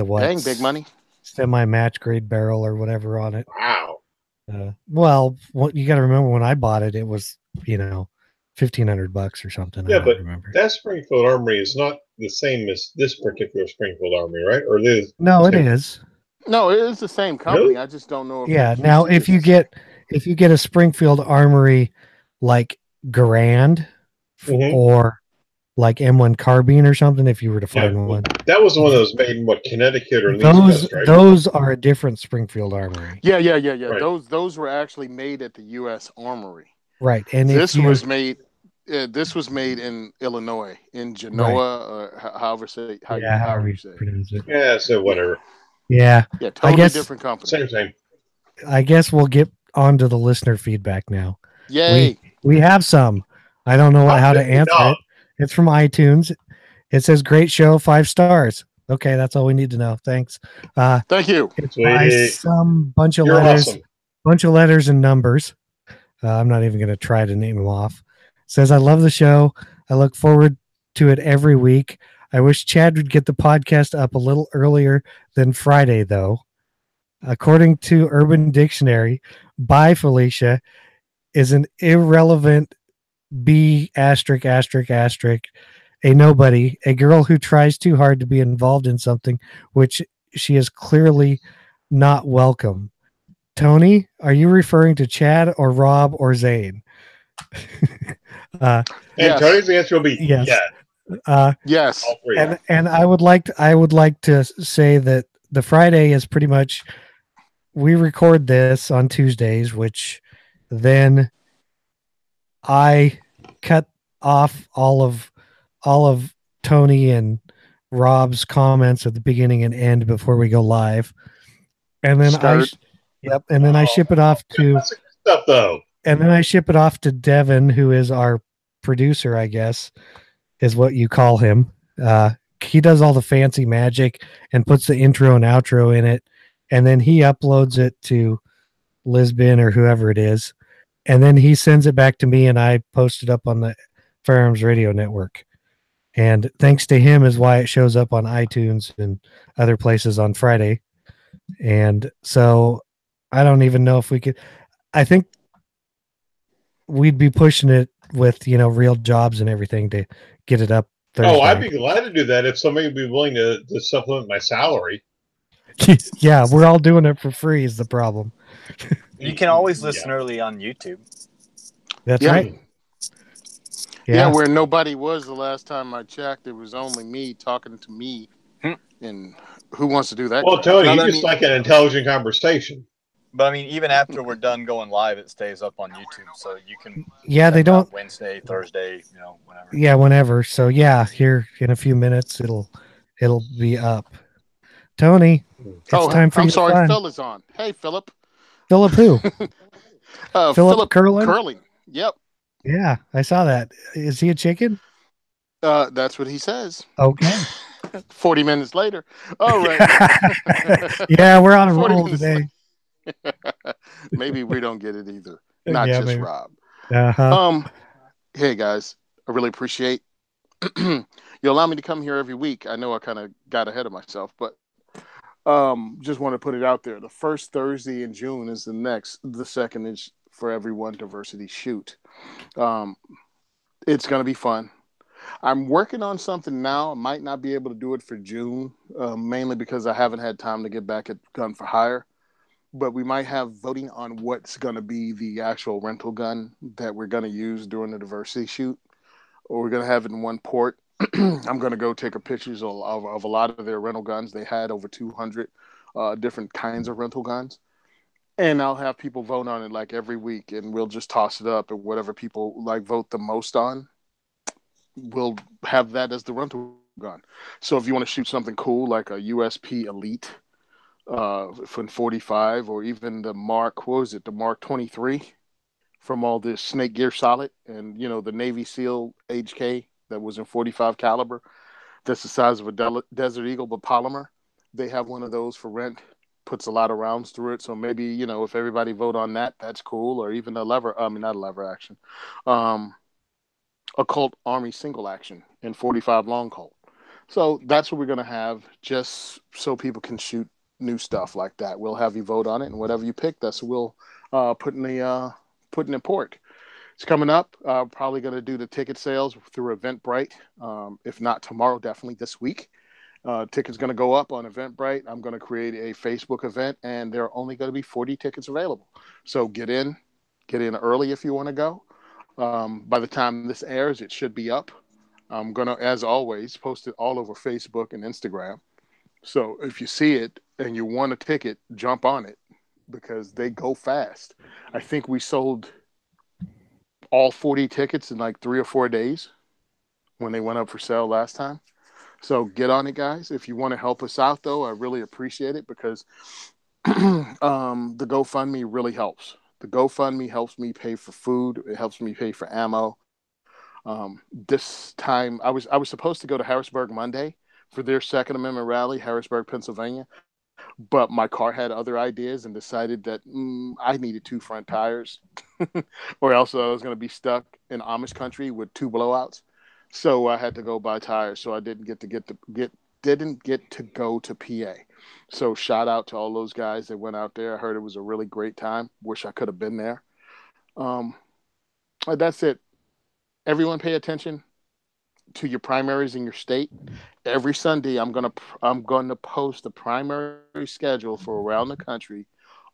C: what?
B: Dang, big money.
C: Semi-match grade barrel or whatever on it.
A: Wow.
C: Well, you got to remember when I bought it, it was $1,500 or something.
A: Yeah,
C: I don't
A: but
C: remember.
A: that Springfield Armory is not the same as this particular Springfield Armory, right? Or it is?
C: No, it is.
B: No, it is the same company. Really? I just don't know.
C: Now if you get a Springfield Armory like Garand or like M1 carbine or something, if you were to find one.
A: That was the one that was made in Connecticut or
C: those, right? Those are a different Springfield Armory.
B: Yeah. Right. Those were actually made at the U.S. Armory.
C: Right, and
B: this was made in Illinois, in Genoa,
C: right.
B: However you say it.
A: Yeah, so whatever.
C: Yeah,
B: totally different company.
A: Same.
C: I guess we'll get on to the listener feedback now.
B: Yay!
C: We have some. I don't know how to answer it. It's from iTunes. It says, "Great show, 5 stars." Okay, that's all we need to know. Thanks.
B: Thank you.
C: It's by some bunch of letters, and numbers. I'm not even going to try to name them off. It says, "I love the show. I look forward to it every week. I wish Chad would get the podcast up a little earlier than Friday, though. According to Urban Dictionary, Bye Felicia is an irrelevant B*****, a nobody, a girl who tries too hard to be involved in something which she is clearly not welcome. Tony, are you referring to Chad or Rob or Zane?"
A: And yes. Tony's answer will be yes.
B: Yes.
C: And I would like to say that the Friday is pretty much, we record this on Tuesdays, which then I cut off all of Tony and Rob's comments at the beginning and end before we go live, and then I ship it off to
A: stuff though.
C: And then I ship it off to Devin, who is our producer, I guess, is what you call him. He does all the fancy magic and puts the intro and outro in it, and then he uploads it to Lisbon or whoever it is, and then he sends it back to me, and I post it up on the Firearms Radio Network. And thanks to him is why it shows up on iTunes and other places on Friday. And so I don't even know if we could. I think we'd be pushing it with, real jobs and everything to get it up Thursday.
A: Oh, I'd be glad to do that if somebody would be willing to supplement my salary.
C: Yeah, we're all doing it for free is the problem.
D: You can always listen early on YouTube.
C: That's right.
B: Yeah, where nobody was the last time I checked. It was only me talking to me. And who wants to do that?
A: Well, Tony, you just like an intelligent conversation.
D: But I mean, even after we're done going live, it stays up on YouTube, so you can.
C: Yeah, they don't.
D: Wednesday, Thursday, whenever.
C: Yeah, whenever. So yeah, here in a few minutes, it'll be up. Tony, it's time for you.
B: I'm sorry, Phil is on. Hey, Philip.
C: Philip who? Philip Curlin.
B: Curling. Yep.
C: Yeah, I saw that. Is he a chicken?
B: That's what he says.
C: Okay.
B: 40 minutes later. All right.
C: Yeah, we're on a roll today.
B: Maybe we don't get it either. Not just maybe. Rob.
C: Uh-huh.
B: Hey guys, I really appreciate you allow me to come here every week. I know I kind of got ahead of myself, but just want to put it out there. The first Thursday in June is the second is for everyone diversity shoot. It's going to be fun. I'm working on something now. I might not be able to do it for June, mainly because I haven't had time to get back at Gun for Hire. But we might have voting on what's going to be the actual rental gun that we're going to use during the diversity shoot. Or we're going to have it in one port. I'm going to go take pictures of a lot of their rental guns. They had over 200 different kinds of rental guns. And I'll have people vote on it like every week. And we'll just toss it up. And whatever people vote the most on, we'll have that as the rental gun. So if you want to shoot something cool like a USP Elite, from 45, or even the Mark, what was it, the Mark 23 from all this Snake Gear Solid, and the Navy SEAL HK that was in 45 caliber. That's the size of a Desert Eagle, but polymer. They have one of those for rent. Puts a lot of rounds through it. So maybe, if everybody vote on that, that's cool. Or even not a lever action. A Colt Army single action in 45 long Colt. So that's what we're going to have, just so people can shoot new stuff like that. We'll have you vote on it, and whatever you pick, that's what we'll put in the port. It's coming up. Probably going to do the ticket sales through Eventbrite. If not tomorrow, definitely this week. Tickets going to go up on Eventbrite. I'm going to create a Facebook event, and there are only going to be 40 tickets available. So get in early if you want to go. By the time this airs, it should be up. I'm going to, as always, post it all over Facebook and Instagram. So if you see it and you want a ticket, jump on it, because they go fast. I think we sold all 40 tickets in like 3 or 4 days when they went up for sale last time. So get on it, guys. If you want to help us out, though, I really appreciate it, because the GoFundMe really helps. The GoFundMe helps me pay for food. It helps me pay for ammo. This time, I was supposed to go to Harrisburg Monday for their Second Amendment rally, Harrisburg, Pennsylvania. But my car had other ideas and decided that I needed 2 front tires or else I was going to be stuck in Amish country with 2 blowouts. So I had to go buy tires. So I didn't get to go to PA. So shout out to all those guys that went out there. I heard it was a really great time. Wish I could have been there. That's it. Everyone pay attention to your primaries in your state. Every Sunday, I'm gonna post the primary schedule for around the country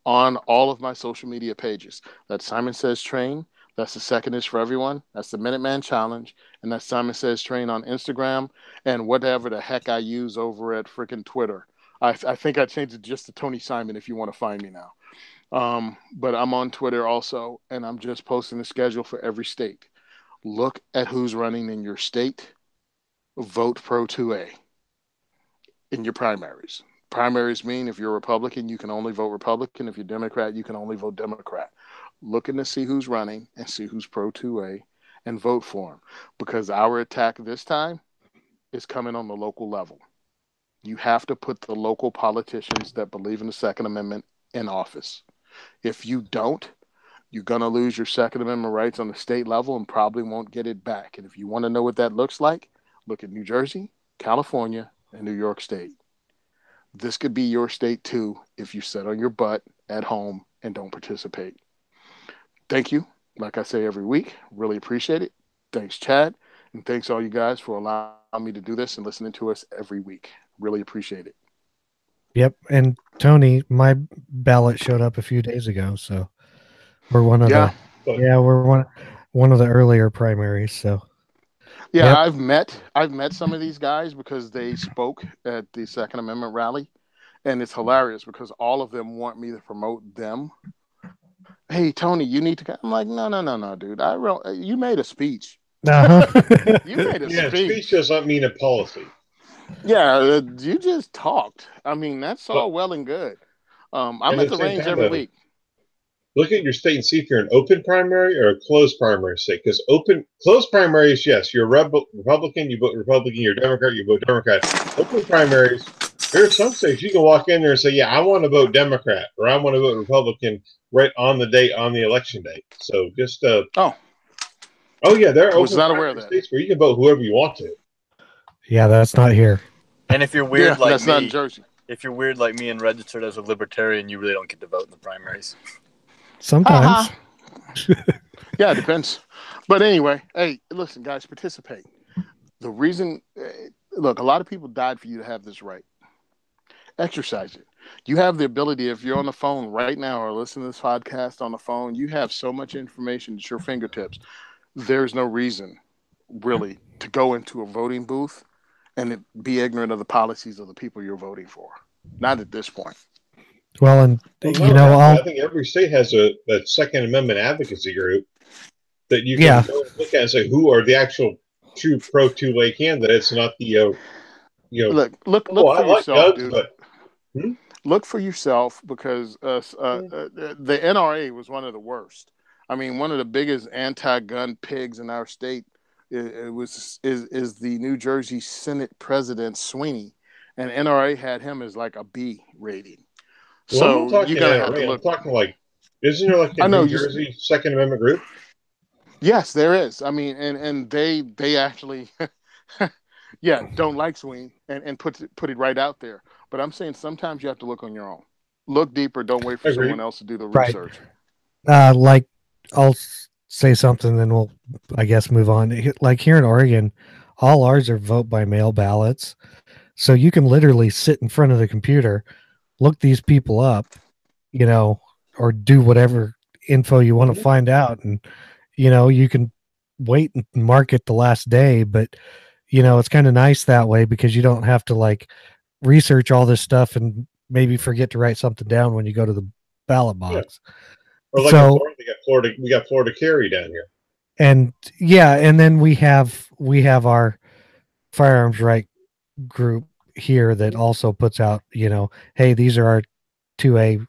B: on all of my social media pages. That's Simon Says Train. That's the Second Is for Everyone. That's the Minuteman Challenge. And that's Simon Says Train on Instagram and whatever the heck I use over at freaking Twitter. I think I changed it just to Tony Simon if you want to find me now. But I'm on Twitter also, and I'm just posting the schedule for every state. Look at who's running in your state. Vote Pro 2A in your primaries. Primaries mean if you're a Republican, you can only vote Republican. If you're Democrat, you can only vote Democrat. Looking to see who's running and see who's Pro 2A and vote for them, because our attack this time is coming on the local level. You have to put the local politicians that believe in the Second Amendment in office. If you don't, you're going to lose your Second Amendment rights on the state level and probably won't get it back. And if you want to know what that looks like, look at New Jersey, California, and New York State. This could be your state too if you sit on your butt at home and don't participate. Thank you. Like I say every week, really appreciate it. Thanks, Chad. And thanks all you guys for allowing me to do this and listening to us every week. Really appreciate it.
C: Yep. And Tony, my ballot showed up a few days ago, so we're one of we're one of the earlier primaries. So
B: yeah,
C: yep.
B: I've met some of these guys because they spoke at the Second Amendment rally, and it's hilarious because all of them want me to promote them. Hey, Tony, you need to. I'm like, no, dude. You made a speech.
C: Uh-huh.
B: You made a speech.
A: Speech does not mean a policy.
B: Yeah, you just talked. I mean, that's all well and good. I'm at the range every week.
A: Look at your state and see if you're an open primary or a closed primary state. Because closed primaries, yes, you're a Republican, you vote Republican. You're a Democrat, you vote Democrat. Open primaries, there are some states you can walk in there and say, yeah, I want to vote Democrat or I want to vote Republican right on the date, on the election date. So just yeah, there are open primary states where you can vote whoever you want to.
C: Yeah, that's not here.
D: And if you're weird like
B: that's
D: me,
B: not in Jersey.
D: If you're weird like me and registered as a libertarian, you really don't get to vote in the primaries.
C: Sometimes.
B: Yeah, it depends. But anyway, hey, listen, guys, participate. The reason, look, a lot of people died for you to have this right. Exercise it. You have the ability, if you're on the phone right now or listening to this podcast on the phone, you have so much information at your fingertips. There's no reason, really, to go into a voting booth and be ignorant of the policies of the people you're voting for. Not at this point.
C: Well, and
A: I think every state has a Second Amendment advocacy group that you can go and look at and say who are the actual true pro 2A candidates, not the
B: Look for yourself, dude. look for yourself, because the NRA was one of the worst. I mean, one of the biggest anti-gun pigs in our state is the New Jersey Senate President Sweeney, and NRA had him as like a B rating.
A: Well,
B: So you're gonna have to look.
A: I'm talking like, isn't there like a New Jersey Second Amendment group?
B: Yes, there is. I mean, and they actually, don't like Sweeney and put it right out there. But I'm saying sometimes you have to look on your own. Look deeper. Don't wait for someone else to do the research.
C: Like, I'll say something, then we'll, I guess, move on. Like here in Oregon, all ours are vote by mail ballots. So you can literally sit in front of the computer, look these people up, or do whatever info you want to find out. And, you can wait and mark it the last day, but, it's kind of nice that way because you don't have to like research all this stuff and maybe forget to write something down when you go to the ballot box. Yeah.
A: Or like in Florida, we got Florida Carry down here.
C: And and then we have our Firearms Right group here that also puts out, hey, these are our 2A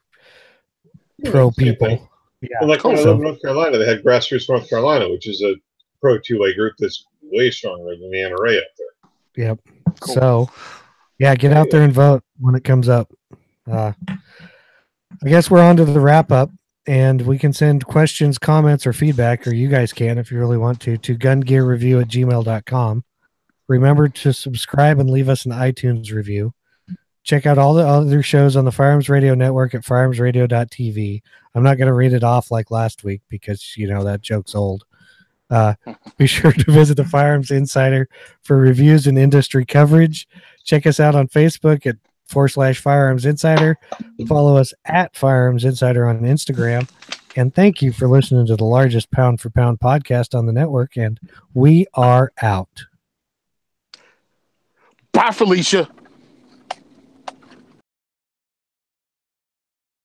C: pro people.
A: Thing. Yeah. Well, like when I lived in North Carolina, they had Grassroots North Carolina, which is a pro 2A group that's way stronger than the NRA up there.
C: Yep. Cool. So, get out there and vote when it comes up. I guess we're on to the wrap up, and we can send questions, comments, or feedback, or you guys can if you really want to gungearreview@gmail.com. Remember to subscribe and leave us an iTunes review. Check out all the other shows on the Firearms Radio Network at firearmsradio.tv. I'm not going to read it off like last week because, that joke's old. Be sure to visit the Firearms Insider for reviews and industry coverage. Check us out on Facebook at /Firearms Insider. Follow us at Firearms Insider on Instagram. And thank you for listening to the largest pound for pound podcast on the network. And we are out.
B: Bye, Felicia.